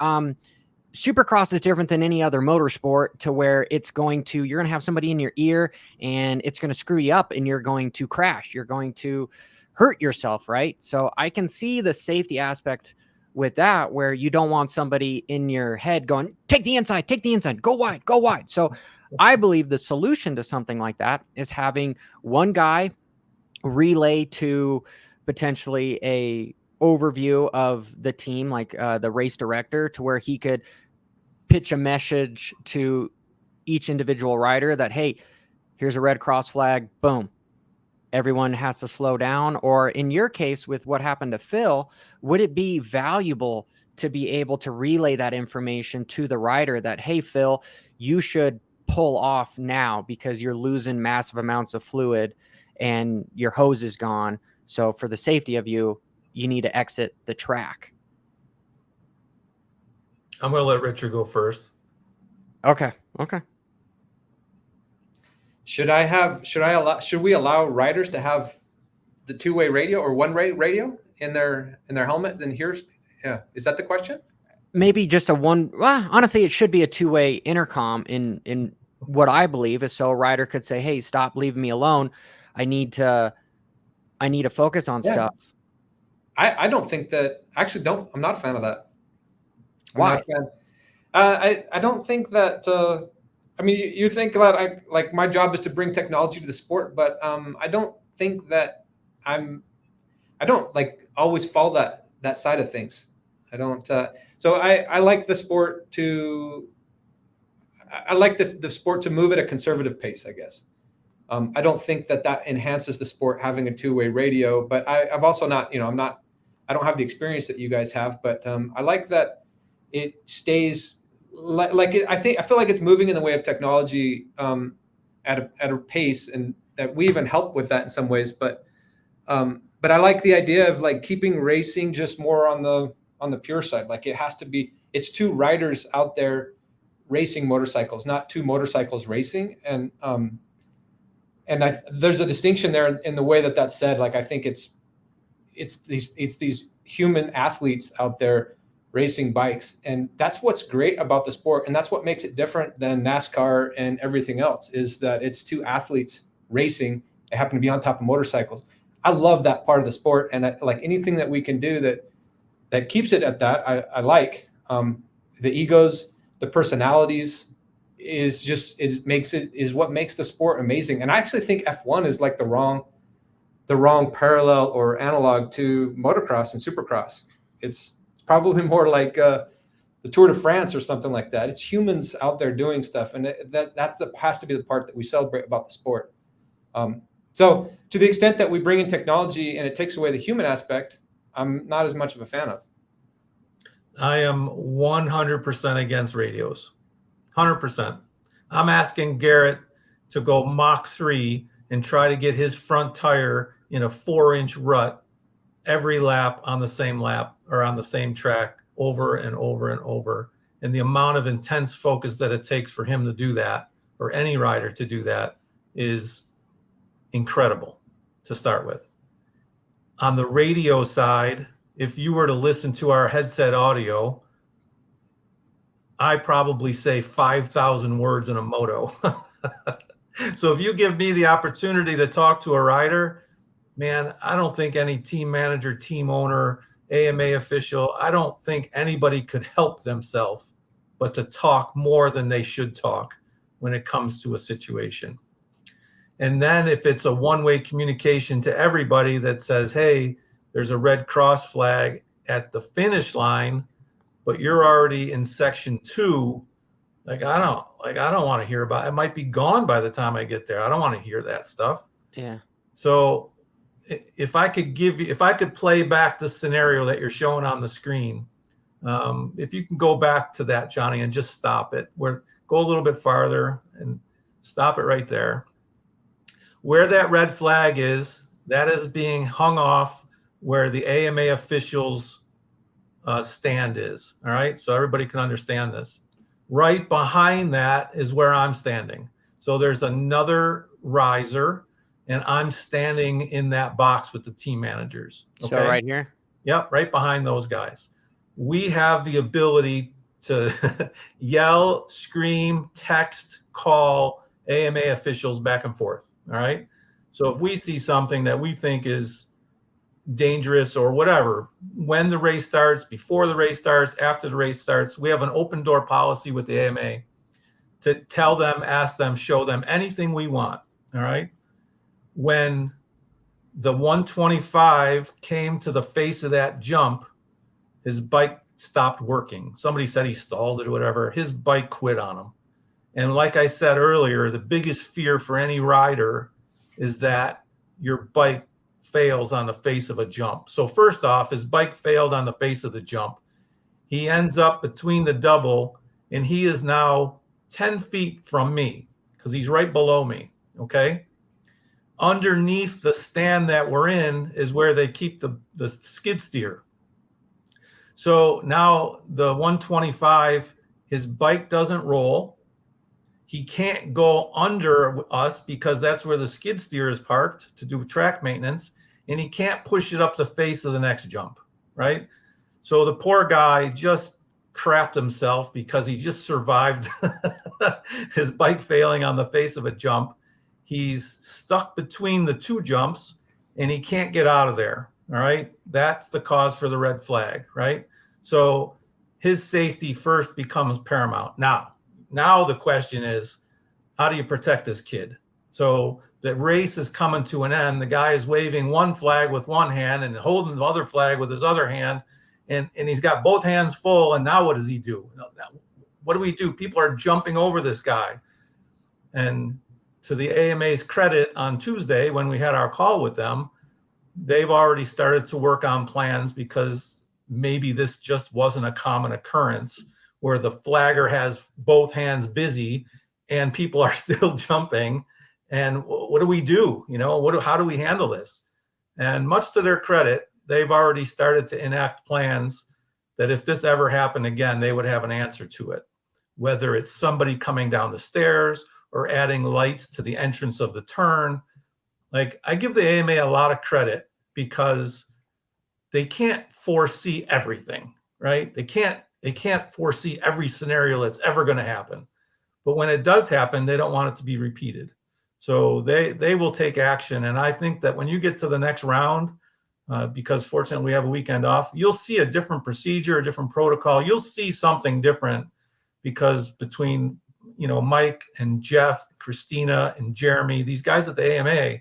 Supercross is different than any other motorsport, to where you're going to have somebody in your ear and it's going to screw you up and you're going to crash. You're going to hurt yourself, right? So I can see the safety aspect with that, where you don't want somebody in your head going, take the inside, go wide, go wide. So I believe the solution to something like that is having one guy relay to potentially a overview of the team, like the race director, to where he could pitch a message to each individual rider that, hey, here's a Red Cross flag, boom. Everyone has to slow down. Or in your case, with what happened to Phil, would it be valuable to be able to relay that information to the rider that, hey, Phil, you should pull off now because you're losing massive amounts of fluid and your hose is gone. So for the safety of you, you need to exit the track. I'm going to let Richard go first. Okay. Should we allow riders to have the two-way radio or one-way radio in their helmet? And is that the question? Maybe just honestly, it should be a two-way intercom in what I believe is, so a rider could say, hey, stop leaving me alone. I need to focus on stuff. I don't think that, I'm not a fan of that. Why? I'm not a fan. I don't think that, I mean, you think that like my job is to bring technology to the sport, but I don't think that I don't like always follow that side of things. I don't, so I like the sport I like the sport to move at a conservative pace, I guess. I don't think that enhances the sport having a two-way radio, but I've also not, I don't have the experience that you guys have, but I like that it stays I feel like it's moving in the way of technology at a pace, and that we even help with that in some ways. But I like the idea of like keeping racing just more on the pure side. Like it's two riders out there racing motorcycles, not two motorcycles racing. And there's a distinction there in the way that's said. Like I think it's these human athletes out there racing bikes, and that's what's great about the sport, and that's what makes it different than NASCAR and everything else, is that it's two athletes racing. They happen to be on top of motorcycles. I love that part of the sport, and like anything that we can do that keeps it at that. I like the egos, the personalities is what makes the sport amazing. And I actually think F1 is like the wrong parallel or analog to motocross and supercross. It's probably more like the Tour de France or something like that. It's humans out there doing stuff, and that has to be the part that we celebrate about the sport. So to the extent that we bring in technology and it takes away the human aspect, I'm not as much of a fan of. I am 100% against radios. 100%. I'm asking Garrett to go Mach 3 and try to get his front tire in a 4-inch rut every lap on the same lap or on the same track over and over and over. And the amount of intense focus that it takes for him to do that, or any rider to do that, is incredible to start with. On the radio side, if you were to listen to our headset audio, I probably say 5,000 words in a moto. So if you give me the opportunity to talk to a rider, man, I don't think any team manager, team owner, AMA official, I don't think anybody could help themselves but to talk more than they should talk when it comes to a situation. And then if it's a one-way communication to everybody that says, hey, there's a red cross flag at the finish line, but you're already in section 2, I don't want to hear about it. It might be gone by the time I get there. I don't want to hear that stuff. Yeah. So if I could play back the scenario that you're showing on the screen, if you can go back to that, Johnny, and just stop it, go a little bit farther and stop it right there. Where that red flag is, that is being hung off where the AMA officials stand is. All right. So everybody can understand this. Right behind that is where I'm standing. So there's another riser, and I'm standing in that box with the team managers. Okay? So right here? Yep, right behind those guys. We have the ability to yell, scream, text, call AMA officials back and forth. All right. So if we see something that we think is dangerous or whatever, when the race starts, before the race starts, after the race starts, we have an open door policy with the AMA to tell them, ask them, show them anything we want. All right. When the 125 came to the face of that jump, his bike stopped working. Somebody said he stalled it or whatever. His bike quit on him. And like I said earlier, the biggest fear for any rider is that your bike fails on the face of a jump. So first off, his bike failed on the face of the jump. He ends up between the double, and he is now 10 feet from me because he's right below me. Okay. Underneath the stand that we're in is where they keep the skid steer. So now the 125, his bike doesn't roll. He can't go under us because that's where the skid steer is parked to do track maintenance. And he can't push it up the face of the next jump, right? So the poor guy just crapped himself because he just survived his bike failing on the face of a jump. He's stuck between the two jumps and he can't get out of there. All right. That's the cause for the red flag, right? So his safety first becomes paramount. Now the question is, how do you protect this kid? So the race is coming to an end. The guy is waving one flag with one hand and holding the other flag with his other hand. And he's got both hands full. And now what does he do? What do we do? People are jumping over this guy. And to the AMA's credit, on Tuesday, when we had our call with them, they've already started to work on plans because maybe this just wasn't a common occurrence where the flagger has both hands busy and people are still jumping. And what do we do? How do we handle this? And much to their credit, they've already started to enact plans that if this ever happened again, they would have an answer to it, whether it's somebody coming down the stairs or adding lights to the entrance of the turn. Like, I give the AMA a lot of credit because they can't foresee everything, right? They can't foresee every scenario that's ever going to happen. But when it does happen, they don't want it to be repeated. So they will take action. And I think that when you get to the next round, because fortunately we have a weekend off, you'll see a different procedure, a different protocol. You'll see something different because between, Mike and Jeff, Christina and Jeremy, these guys at the AMA,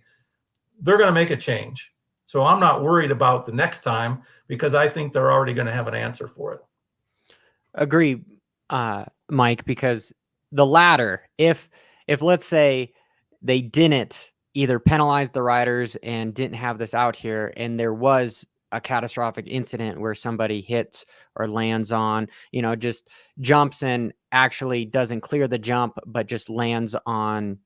they're going to make a change. So I'm not worried about the next time because I think they're already going to have an answer for it. Agree, Mike, because the latter, if let's say they didn't either penalize the riders and didn't have this out here, and there was a catastrophic incident where somebody hits or lands on, just jumps and actually doesn't clear the jump, but just lands on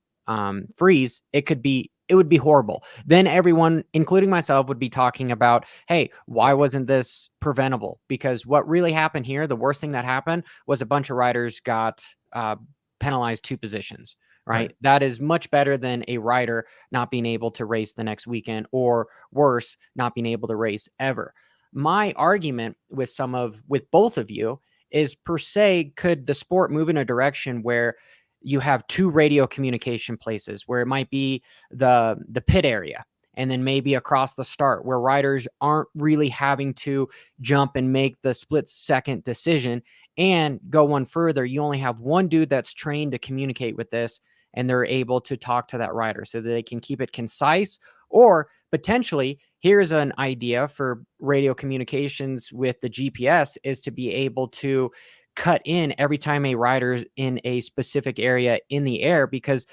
freeze, it would be horrible. Then everyone, including myself, would be talking about, hey, why wasn't this preventable? Because what really happened here, the worst thing that happened was a bunch of riders got penalized 2 positions. Right? That is much better than a rider not being able to race the next weekend, or worse, not being able to race ever. My argument with both of you is, per se, could the sport move in a direction where you have 2 radio communication places, where it might be the pit area and then maybe across the start, where riders aren't really having to jump and make the split-second decision. And go one further, you only have one dude that's trained to communicate with this, and they're able to talk to that rider so that they can keep it concise. Or potentially, here's an idea for radio communications with the GPS, is to be able to cut in every time a rider's in a specific area in the air. Because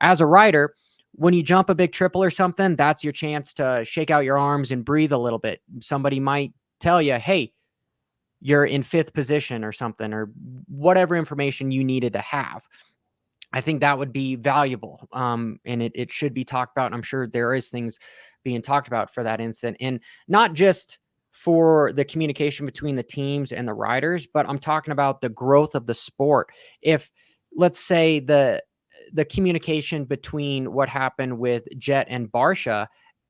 as a rider, when you jump a big triple or something, that's your chance to shake out your arms and breathe a little bit. Somebody might tell you, hey, you're in 5th position or something, or whatever information you needed to have. I think that would be valuable. And it should be talked about. And I'm sure there is things being talked about for that incident, and not just for the communication between the teams and the riders, but I'm talking about the growth of the sport. If, let's say, the communication between what happened with Jett and Barsha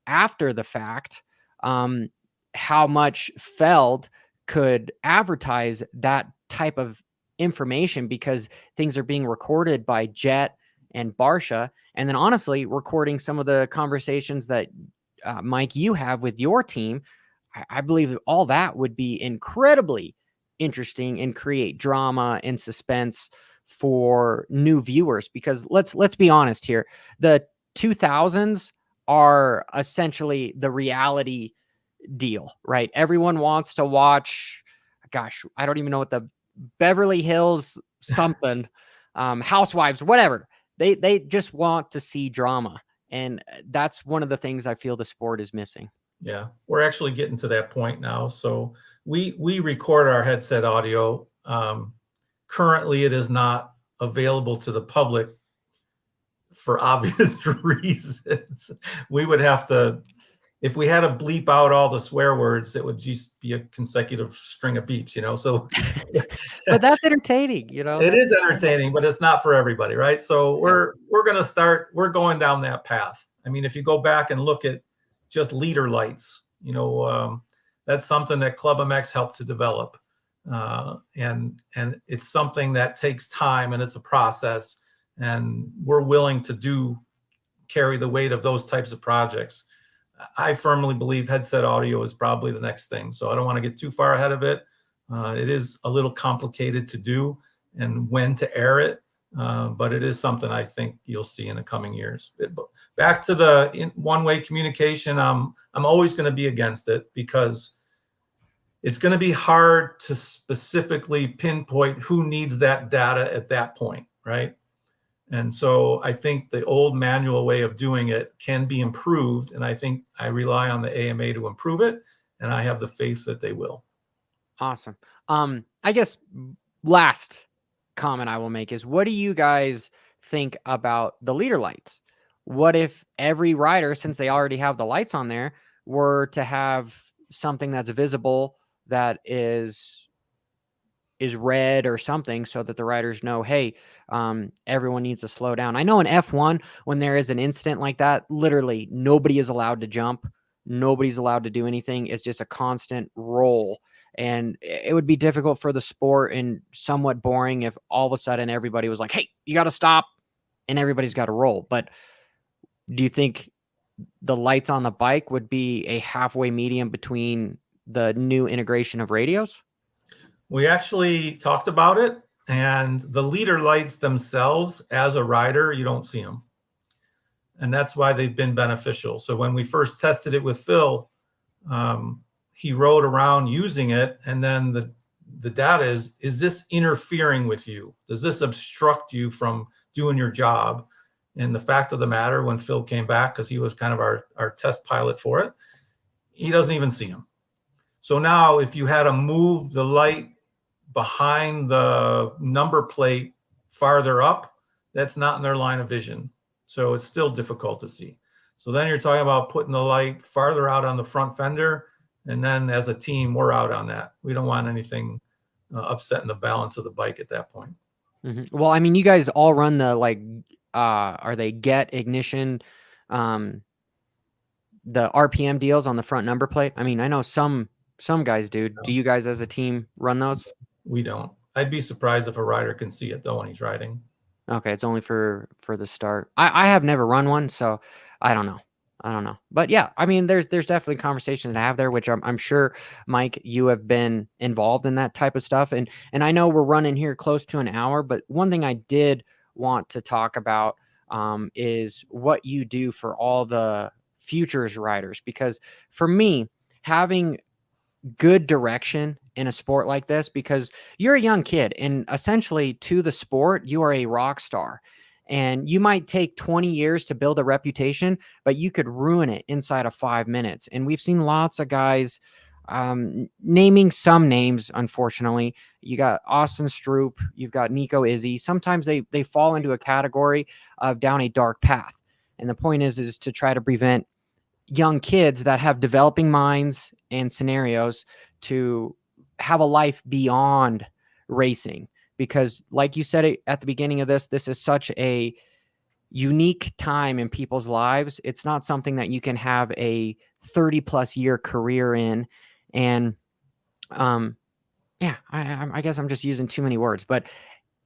after the fact, how much Feld could advertise that type of information, because things are being recorded by Jett and Barsha, and then honestly recording some of the conversations that Mike, you have with your team. I believe that all that would be incredibly interesting and create drama and suspense for new viewers. Because let's be honest here, the 2000s are essentially the reality deal, right? Everyone wants to watch, gosh, I don't even know what the Beverly Hills something, Housewives, whatever. They just want to see drama. And that's one of the things I feel the sport is missing. Yeah, we're actually getting to that point now. So we record our headset audio. Currently, it is not available to the public for obvious reasons. We would have to, if we had to bleep out all the swear words, it would just be a consecutive string of beeps, So, but that's entertaining, it is entertaining, but it's not for everybody, right? So we're going down that path. I mean, if you go back and look at just leader lights, that's something that Clubmx helped to develop, and it's something that takes time, and it's a process, and we're willing to carry the weight of those types of projects. I firmly believe headset audio is probably the next thing, so I don't want to get too far ahead of it. It is a little complicated to do and when to air it, but it is something I think you'll see in the coming years. Back to the one-way communication, I'm always going to be against it because it's going to be hard to specifically pinpoint who needs that data at that point, right? And so I think the old manual way of doing it can be improved, and I think I rely on the AMA to improve it, and I have the faith that they will. Awesome. I guess last comment I will make is, what do you guys think about the leader lights? What if every rider, since they already have the lights on there, were to have something that's visible that is red or something, so that the riders know, hey, everyone needs to slow down? I know in F1, when there is an incident like that, literally nobody is allowed to jump. Nobody's allowed to do anything. It's just a constant roll. And it would be difficult for the sport and somewhat boring if all of a sudden everybody was like, hey, you got to stop, and everybody's got to roll. But do you think the lights on the bike would be a halfway medium between the new integration of radios? We actually talked about it, and the leader lights themselves, as a rider, you don't see them. And that's why they've been beneficial. So when we first tested it with Phil, he rode around using it, and then the data is this interfering with you? Does this obstruct you from doing your job? And the fact of the matter, when Phil came back, because he was kind of our test pilot for it, he doesn't even see them. So now if you had to move the light behind the number plate farther up, that's not in their line of vision. So it's still difficult to see. So then you're talking about putting the light farther out on the front fender. And then as a team, we're out on that. We don't want anything upsetting the balance of the bike at that point. Mm-hmm. Well, I mean, you guys all run the, are they Get ignition, the RPM deals on the front number plate? I mean, I know some guys do. No. Do you guys as a team run those? We don't. I'd be surprised if a rider can see it though when he's riding. Okay, it's only for the start. I have never run one, so I don't know. But yeah, I mean, there's definitely conversations to have there, which I'm sure, Mike, you have been involved in that type of stuff. And I know we're running here close to an hour, but one thing I did want to talk about is what you do for all the futures riders. Because for me, having good direction in a sport like this, because you're a young kid and essentially to the sport, you are a rock star. And you might take 20 years to build a reputation, but you could ruin it inside of 5 minutes. And we've seen lots of guys, naming some names, unfortunately. You got Austin Stroop, you've got Nico Izzy. Sometimes they fall into a category of down a dark path. And the point is to try to prevent young kids that have developing minds and scenarios to have a life beyond racing. Because like you said at the beginning of this is such a unique time in people's lives. It's not something that you can have a 30+ year career in. And yeah, I guess I'm just using too many words, but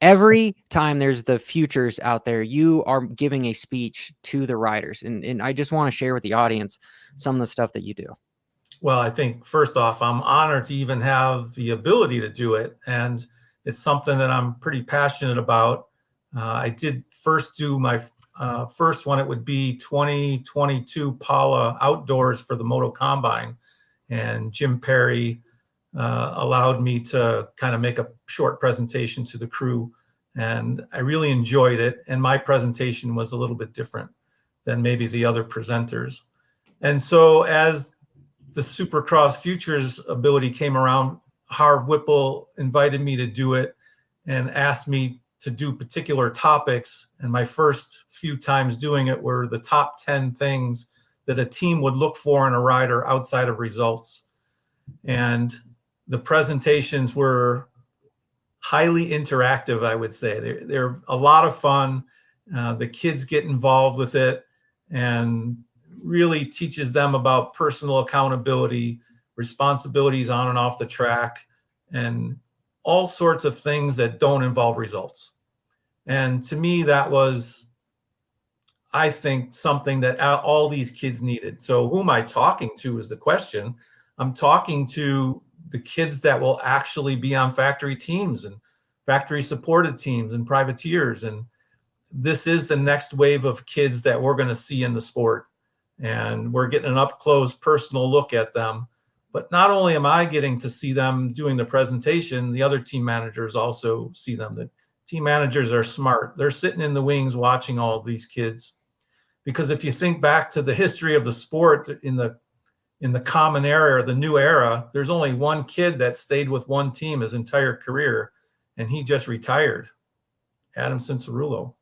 every time there's the futures out there, you are giving a speech to the riders. And I just want to share with the audience some of the stuff that you do. Well, I think first off, I'm honored to even have the ability to do it. And it's something that I'm pretty passionate about. I did first do my first one. It would be 2022 Paula Outdoors for the Moto Combine. And Jim Perry allowed me to kind of make a short presentation to the crew. And I really enjoyed it. And my presentation was a little bit different than maybe the other presenters. And so as the Supercross Futures ability came around, Harv Whipple invited me to do it and asked me to do particular topics. And my first few times doing it were the top 10 things that a team would look for in a rider outside of results. And the presentations were highly interactive, I would say. They're a lot of fun. The kids get involved with it and really teaches them about personal accountability, responsibilities on and off the track, and all sorts of things that don't involve results. And to me, that was, I think, something that all these kids needed. So who am I talking to is the question. I'm talking to the kids that will actually be on factory teams and factory supported teams and privateers. And this is the next wave of kids that we're going to see in the sport. And we're getting an up close personal look at them. But not only am I getting to see them doing the presentation, the other team managers also see them. The team managers are smart. They're sitting in the wings watching all of these kids. Because if you think back to the history of the sport in the common era, the new era, there's only one kid that stayed with one team his entire career, and he just retired, Adam Cincerulo.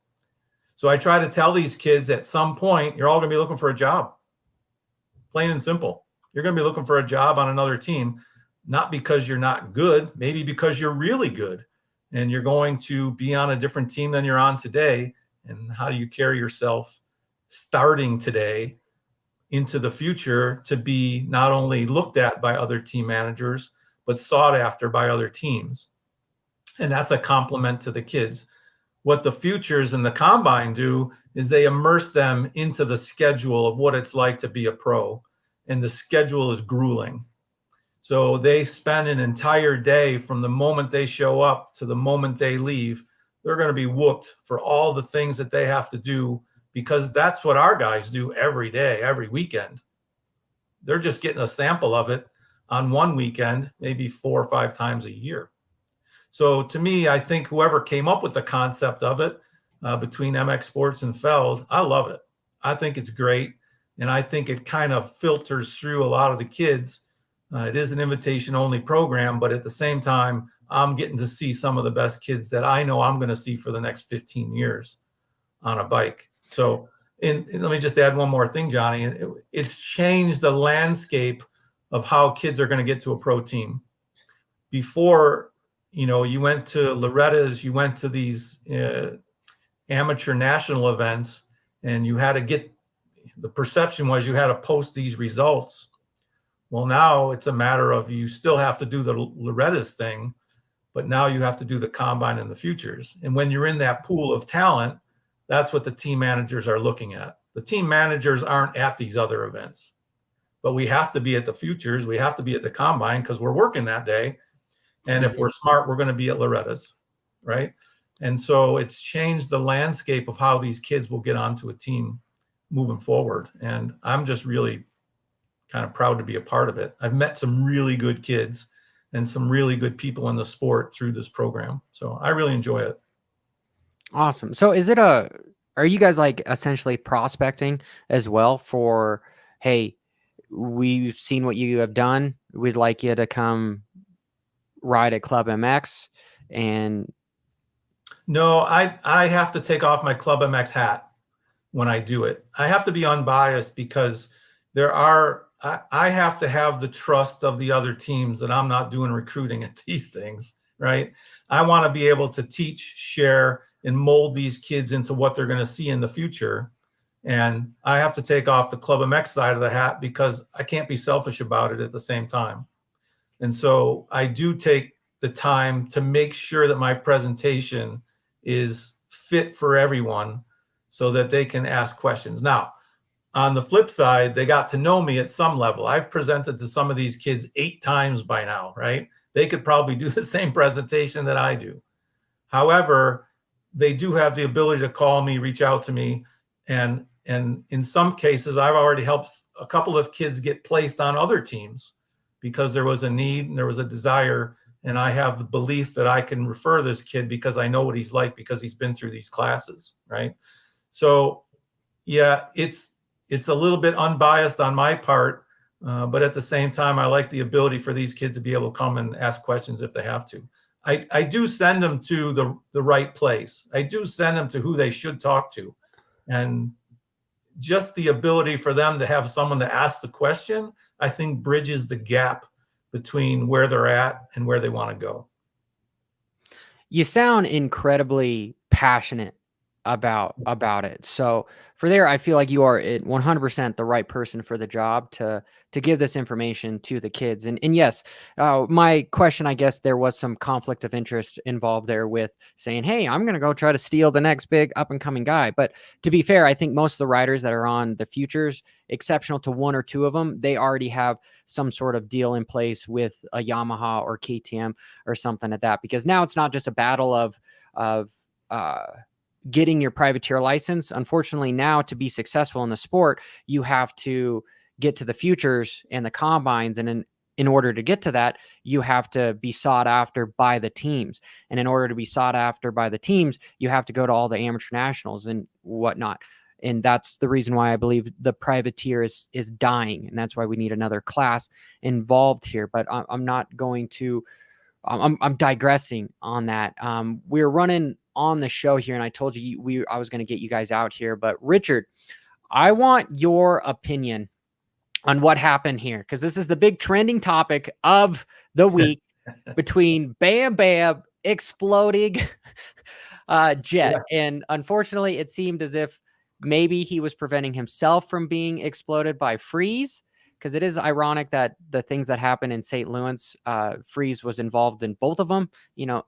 So I try to tell these kids at some point, you're all going to be looking for a job. Plain and simple. You're going to be looking for a job on another team, not because you're not good, maybe because you're really good. And you're going to be on a different team than you're on today. And how do you carry yourself starting today into the future to be not only looked at by other team managers, but sought after by other teams? And that's a compliment to the kids. What the futures and the combine do is they immerse them into the schedule of what it's like to be a pro. And the schedule is grueling. So they spend an entire day from the moment they show up to the moment they leave. They're going to be whooped for all the things that they have to do, because that's what our guys do every day, every weekend. They're just getting a sample of it on one weekend, maybe 4 or 5 times a year. So to me, I think whoever came up with the concept of it between MX Sports and Fells, I love it. I think it's great. And I think it kind of filters through a lot of the kids. It is an invitation-only program, but at the same time, I'm getting to see some of the best kids that I know I'm going to see for the next 15 years on a bike. So and let me just add one more thing, Johnny. It's changed the landscape of how kids are going to get to a pro team. Before, you went to Loretta's, you went to these amateur national events, and you had to get, the perception was you had to post these results. Well, now it's a matter of you still have to do the Loretta's thing, but now you have to do the combine and the futures. And when you're in that pool of talent, that's what the team managers are looking at. The team managers aren't at these other events, but we have to be at the futures. We have to be at the combine because we're working that day. And if we're smart, we're going to be at Loretta's, right? And so it's changed the landscape of how these kids will get onto a team moving forward. And I'm just really kind of proud to be a part of it. I've met some really good kids and some really good people in the sport through this program. So I really enjoy it. Awesome. So are you guys like essentially prospecting as well for, hey, we've seen what you have done. We'd like you to come ride at Clubmx? And no, I have to take off my Clubmx hat when I do it. I have to be unbiased because I have to have the trust of the other teams that I'm not doing recruiting at these things, right? I want to be able to teach, share, and mold these kids into what they're going to see in the future. And I have to take off the Clubmx side of the hat because I can't be selfish about it at the same time. And so I do take the time to make sure that my presentation is fit for everyone so that they can ask questions. Now, on the flip side, they got to know me at some level. I've presented to some of these kids 8 times by now, right? They could probably do the same presentation that I do. However, they do have the ability to call me, reach out to me. And in some cases, I've already helped a couple of kids get placed on other teams because there was a need and there was a desire. And I have the belief that I can refer this kid because I know what he's like because he's been through these classes, right? So yeah, it's a little bit unbiased on my part, but at the same time, I like the ability for these kids to be able to come and ask questions if they have to. I do send them to the right place. I do send them to who they should talk to. And just the ability for them to have someone to ask the question, I think bridges the gap between where they're at and where they want to go. You sound incredibly passionate about it. So for there, I feel like you are 100% the right person for the job to give this information to the kids. And yes, my question, I guess there was some conflict of interest involved there with saying, hey, I'm going to go try to steal the next big up and coming guy. But to be fair, I think most of the riders that are on the Futures, exceptional to one or two of them, they already have some sort of deal in place with a Yamaha or KTM or something like that, because now it's not just a battle of getting your privateer license. Unfortunately, now to be successful in the sport, you have to get to the Futures and the combines. And in order to get to that, you have to be sought after by the teams. And in order to be sought after by the teams, you have to go to all the amateur nationals and whatnot. And that's the reason why I believe the privateer is dying. And that's why we need another class involved here. But I'm not going to, I'm digressing on that. We're running on the show here, and I told you I was going to get you guys out here. But Richard, I want your opinion on what happened here, because this is the big trending topic of the week between Bam Bam exploding Jett. Yeah. And unfortunately, it seemed as if maybe he was preventing himself from being exploded by Freeze, because it is ironic that the things that happened in St. Louis, Freeze was involved in both of them,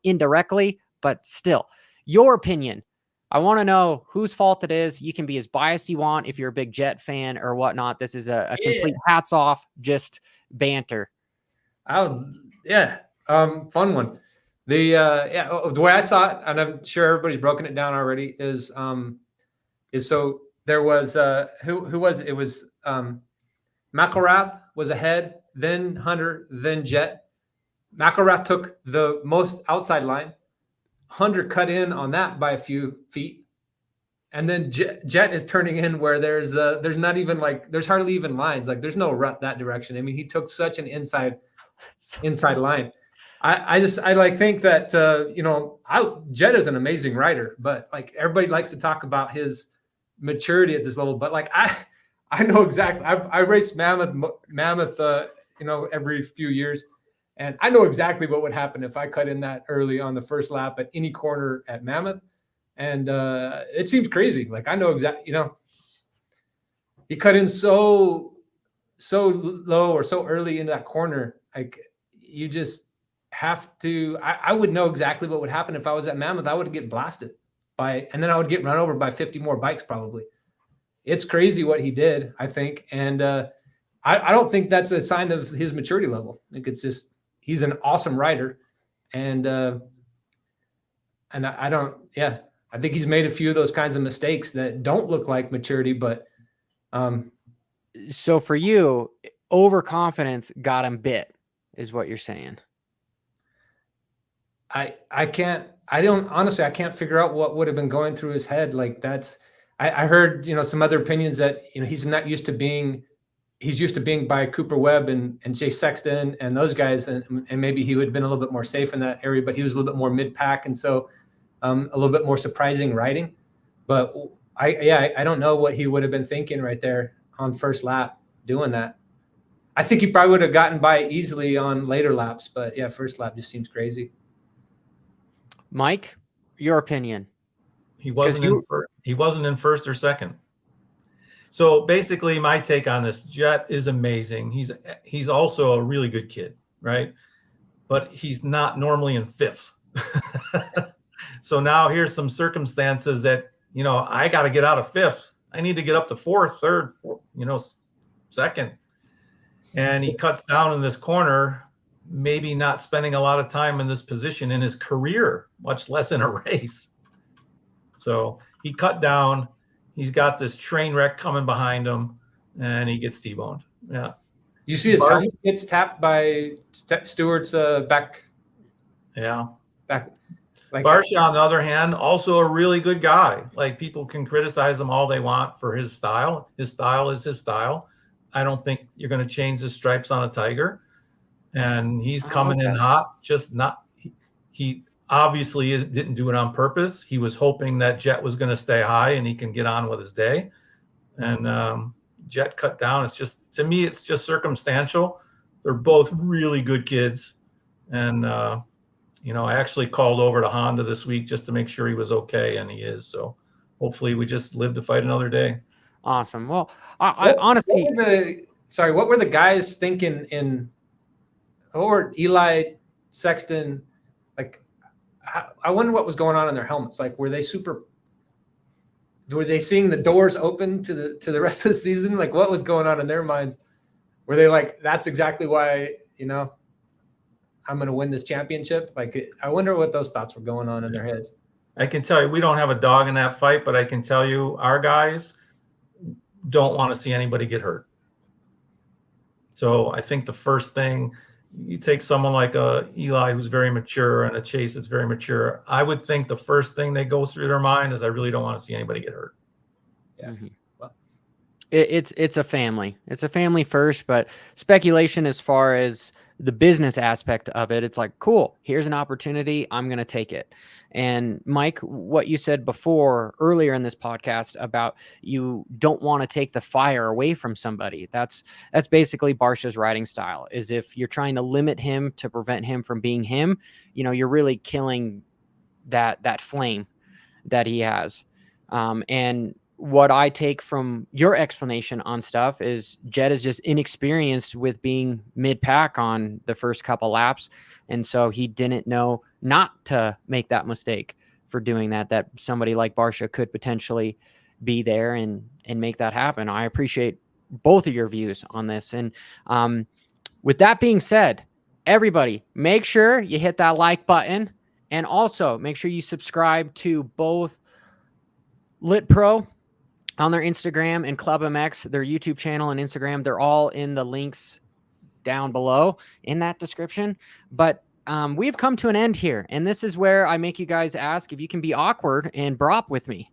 indirectly, but still. Your opinion. I want to know whose fault it is. You can be as biased you want if you're a big Jett fan or whatnot. This is a complete hats off, just banter. Fun one. The way I saw it, and I'm sure everybody's broken it down already, is so there was who was it? It was McElrath was ahead, then Hunter, then Jett. McElrath took the most outside line. Hunter cut in on that by a few feet, and then Jett is turning in where there's not even there's hardly even lines. Like there's no rut that direction. I mean, he took such an inside line. I think that Jett is an amazing rider, but like everybody likes to talk about his maturity at this level. But like I know exactly. I raced Mammoth every few years. And I know exactly what would happen if I cut in that early on the first lap at any corner at Mammoth. And it seems crazy. Like I know exactly, he cut in so low or so early into that corner. Like you just have to, I would know exactly what would happen if I was at Mammoth. I would get blasted and then I would get run over by 50 more bikes probably. It's crazy what he did, I think. And I don't think that's a sign of his maturity level. I think it's just, he's an awesome rider, and I don't. Yeah, I think he's made a few of those kinds of mistakes that don't look like maturity. But so for you, overconfidence got him bit, is what you're saying. I can't figure out what would have been going through his head. Like I heard some other opinions that he's not used to being. He's used to being by Cooper Webb and Jay Sexton and those guys, and maybe he would have been a little bit more safe in that area, but he was a little bit more mid-pack, and so a little bit more surprising riding. But I don't know what he would have been thinking right there on first lap doing that. I think he probably would have gotten by easily on later laps, but yeah, first lap just seems crazy. Mike, your opinion? He wasn't in first or second. So basically, my take on this, Jett is amazing. He's also a really good kid, right? But he's not normally in fifth. So now here's some circumstances that, I got to get out of fifth. I need to get up to fourth, third, second. And he cuts down in this corner, maybe not spending a lot of time in this position in his career, much less in a race. So he cut down. He's got this train wreck coming behind him, and he gets T-boned. Yeah. You see how he gets tapped by Stewart's back. Yeah. Back. Like Barsha, on the other hand, also a really good guy. Like, people can criticize him all they want for his style. His style is his style. I don't think you're going to change the stripes on a Tiger. And he's coming in hot. Just not – he obviously didn't do it on purpose. He was hoping that Jett was going to stay high and he can get on with his day. and Jett cut down. It's just, to me, it's just circumstantial. They're both really good kids. And, you know, I actually called over to Honda this week just to make sure he was okay, and he is. So hopefully we just live to fight another day. Awesome. Well, I honestly, what were the guys thinking or Eli, Sexton? Like, I wonder what was going on in their helmets. Like, were they seeing the doors open to the rest of the season? Like, what was going on in their minds? Were they like, that's exactly why, you know, I'm going to win this championship? Like, I wonder what those thoughts were going on in their heads. I can tell you, we don't have a dog in that fight, but I can tell you our guys don't want to see anybody get hurt. So I think the first thing, you take someone like a Eli who's very mature and a Chase that's very mature, I would think the first thing they go through their mind is, I really don't want to see anybody get hurt. Yeah. Mm-hmm. Well, it's a family. It's a family first, but speculation as far as the business aspect of it, it's like, cool, here's an opportunity, I'm going to take it. And Mike, what you said before earlier in this podcast about you don't want to take the fire away from somebody. That's basically Barcia's riding style, is if you're trying to limit him to prevent him from being him, you know, you're really killing that flame that he has. And what I take from your explanation on stuff is Jett is just inexperienced with being mid-pack on the first couple laps. And so he didn't know not to make that mistake for doing that somebody like Barcia could potentially be there and make that happen. I appreciate both of your views on this. And with that being said, everybody, make sure you hit that like button, and also make sure you subscribe to both LitPro on their Instagram and Clubmx, their YouTube channel and Instagram. They're all in the links down below in that description. But we've come to an end here, and this is where I make you guys ask if you can be awkward and brop with me.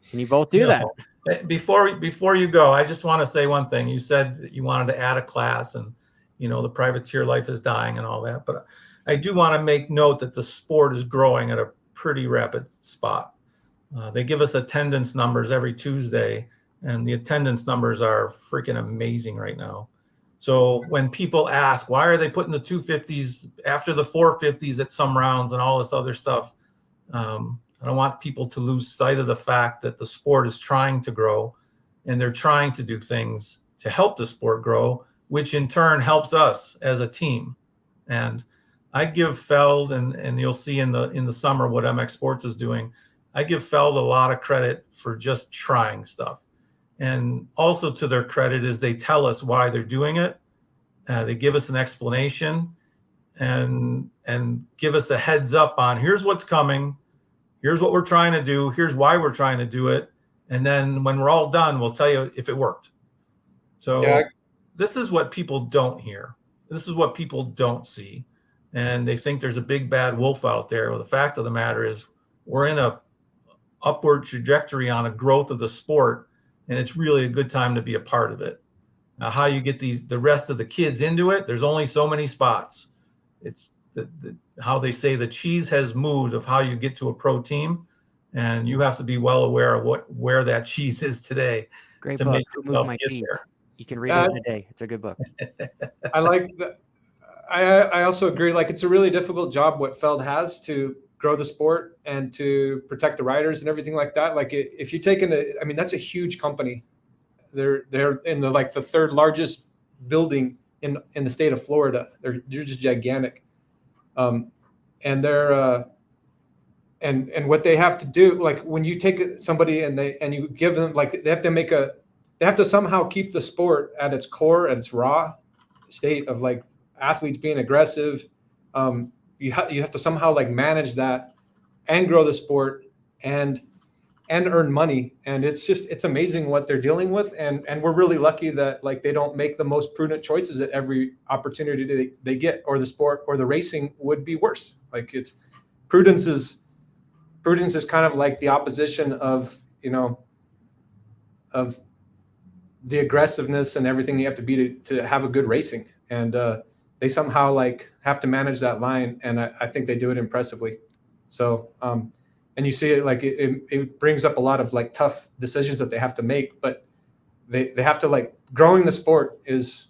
Can you both do that? Before you go, I just want to say one thing. You said that you wanted to add a class, and you know the privateer life is dying and all that, but I do want to make note that the sport is growing at a pretty rapid spot. They give us attendance numbers every Tuesday, and the attendance numbers are freaking amazing right now. So when people ask, why are they putting the 250s after the 450s at some rounds and all this other stuff, I don't want people to lose sight of the fact that the sport is trying to grow, and they're trying to do things to help the sport grow, which in turn helps us as a team. And I give Feld, and you'll see in the summer what MX Sports is doing, I give Feld a lot of credit for just trying stuff. And also to their credit is they tell us why they're doing it. They give us an explanation and give us a heads up on, here's what's coming. Here's what we're trying to do. Here's why we're trying to do it. And then when we're all done, we'll tell you if it worked. So This is what people don't hear. This is what people don't see. And they think there's a big bad wolf out there. Well, the fact of the matter is we're in a upward trajectory on a growth of the sport, and it's really a good time to be a part of it. Now, how you get the rest of the kids into it, there's only so many spots. It's how they say the cheese has moved of how you get to a pro team, and you have to be well aware of where that cheese is today. Great to book. make Who Moved My Cheese? there. You can read it in a day. It's a good book. I like that. I also agree. Like, it's a really difficult job what Feld has to grow the sport and to protect the riders and everything like that. Like, if you take I mean, that's a huge company. They're in the third largest building in the state of Florida. They're just gigantic. And they're and what they have to do, like when you take somebody and you give them, like, they have to somehow keep the sport at its core, at its raw state of like athletes being aggressive. You have to somehow like manage that and grow the sport and earn money. And it's amazing what they're dealing with. And we're really lucky that like they don't make the most prudent choices at every opportunity they get, or the sport or the racing would be worse. Like, prudence is kind of like the opposition of, of the aggressiveness and everything you have to be to have a good racing. And they somehow like have to manage that line. And I think they do it impressively. So, and you see it, like it brings up a lot of like tough decisions that they have to make, but they have to, like, growing the sport is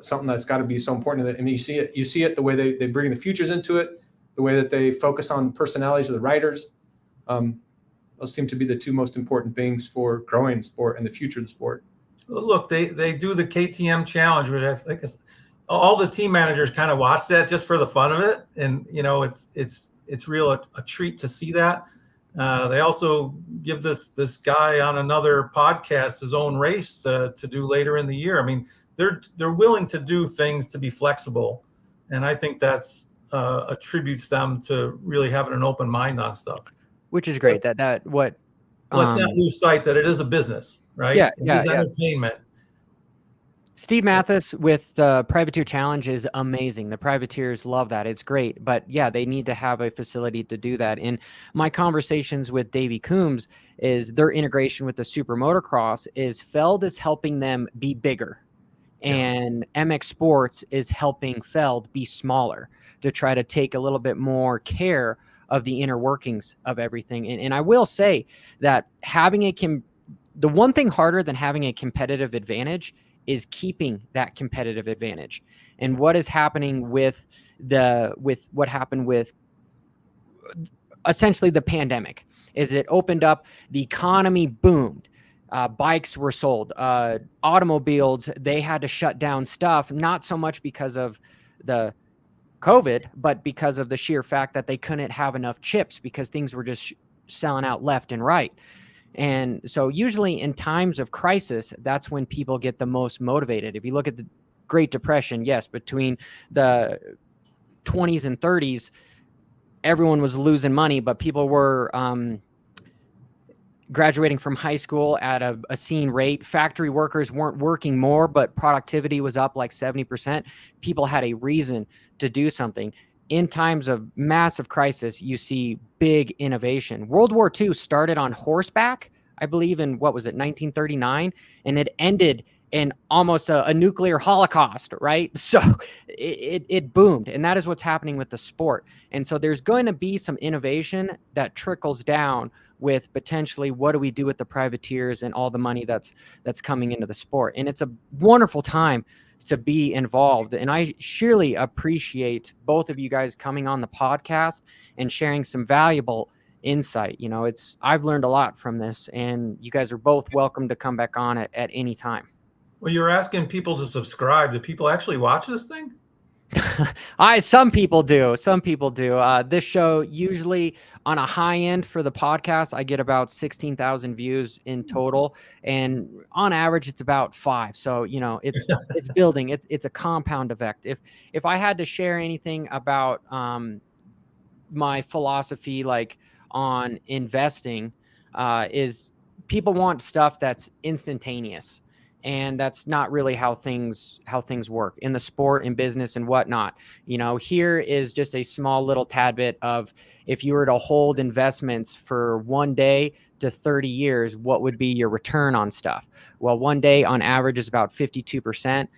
something that's got to be so important. And you see it the way they bring the futures into it, the way that they focus on personalities of the riders. Those seem to be the two most important things for growing the sport and the future of the sport. Look, they do the KTM challenge, which I think all the team managers kind of watch that just for the fun of it. And, you know, it's real a treat to see that. They also give this guy on another podcast his own race to do later in the year. I mean, they're willing to do things to be flexible. And I think that's attributes them to really having an open mind on stuff. Which is great. Let's not lose sight that it is a business, right? Yeah, it is entertainment. Steve Mathis with the Privateer Challenge is amazing. The privateers love that. It's great. But yeah, they need to have a facility to do that. In my conversations with Davey Coombs is their integration with the Super Motocross is Feld is helping them be bigger. And MX Sports is helping Feld be smaller to try to take a little bit more care of the inner workings of everything. And I will say that having the one thing harder than having a competitive advantage is keeping that competitive advantage. And what is happening with what happened with essentially the pandemic is it opened up, the economy boomed. Bikes were sold, automobiles, they had to shut down stuff, not so much because of the COVID, but because of the sheer fact that they couldn't have enough chips because things were just selling out left and right. And so usually in times of crisis, that's when people get the most motivated. If you look at the Great Depression, yes, between the 20s and 30s, everyone was losing money, but people were graduating from high school at a obscene rate. Factory workers weren't working more, but productivity was up like 70%. People had a reason to do something. In times of massive crisis, you see big innovation. World War II started on horseback, I believe in, 1939, and it ended in almost a nuclear holocaust, right? So it boomed, and that is what's happening with the sport. And so there's going to be some innovation that trickles down with potentially what do we do with the privateers and all the money that's coming into the sport. And it's a wonderful time to be involved. And I surely appreciate both of you guys coming on the podcast and sharing some valuable insight. You know, I've learned a lot from this, and you guys are both welcome to come back on at any time. Well, you're asking people to subscribe. Do people actually watch this thing? Some people do. This show, usually on a high end for the podcast, I get about 16,000 views in total, and on average it's about 5. So, you know, it's building. It's a compound effect. If I had to share anything about my philosophy, like on investing, is people want stuff that's instantaneous. And that's not really how things work in the sport and business and whatnot. You know, here is just a small little tad bit of, if you were to hold investments for 1 day to 30 years, what would be your return on stuff? Well, 1 day on average is about 52%.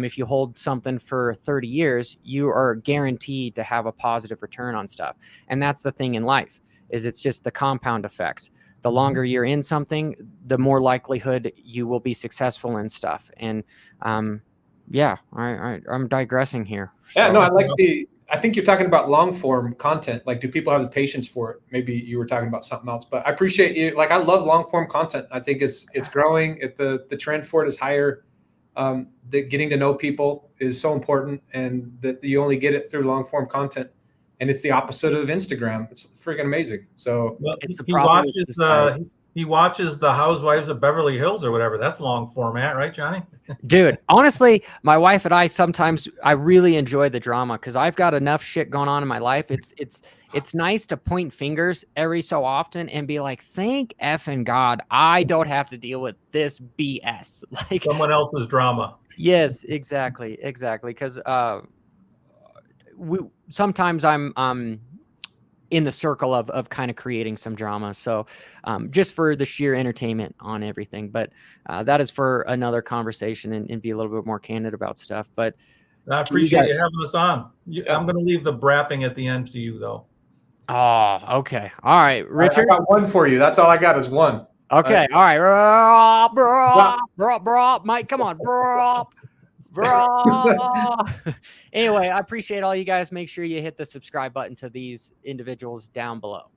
If you hold something for 30 years, you are guaranteed to have a positive return on stuff. And that's the thing in life, is it's just the compound effect. The longer you're in something, the more likelihood you will be successful in stuff. And I'm digressing here. Yeah, so, no, I think you're talking about long form content. Like, do people have the patience for it? Maybe you were talking about something else, but I appreciate you. Like, I love long form content. I think it's growing. The trend for it is higher. Getting to know people is so important, and that you only get it through long form content. And it's the opposite of Instagram. It's freaking amazing. So it's the he watches the Housewives of Beverly Hills or whatever. That's long format, right, Johnny? Dude, honestly, my wife and I really enjoy the drama because I've got enough shit going on in my life. It's nice to point fingers every so often and be like, thank effing God, I don't have to deal with this BS. Like someone else's drama. Yes, exactly. Because sometimes I'm in the circle of kind of creating some drama. So just for the sheer entertainment on everything. But that is for another conversation and be a little bit more candid about stuff. But I appreciate you having us on. I'm going to leave the brapping at the end to you, though. Oh, okay. All right, Richard. I got one for you. That's all I got is one. Okay. All right. Brop, brop, brop, brop. Mike, come on. Brop, brop. Anyway, I appreciate all you guys. Make sure you hit the subscribe button to these individuals down below.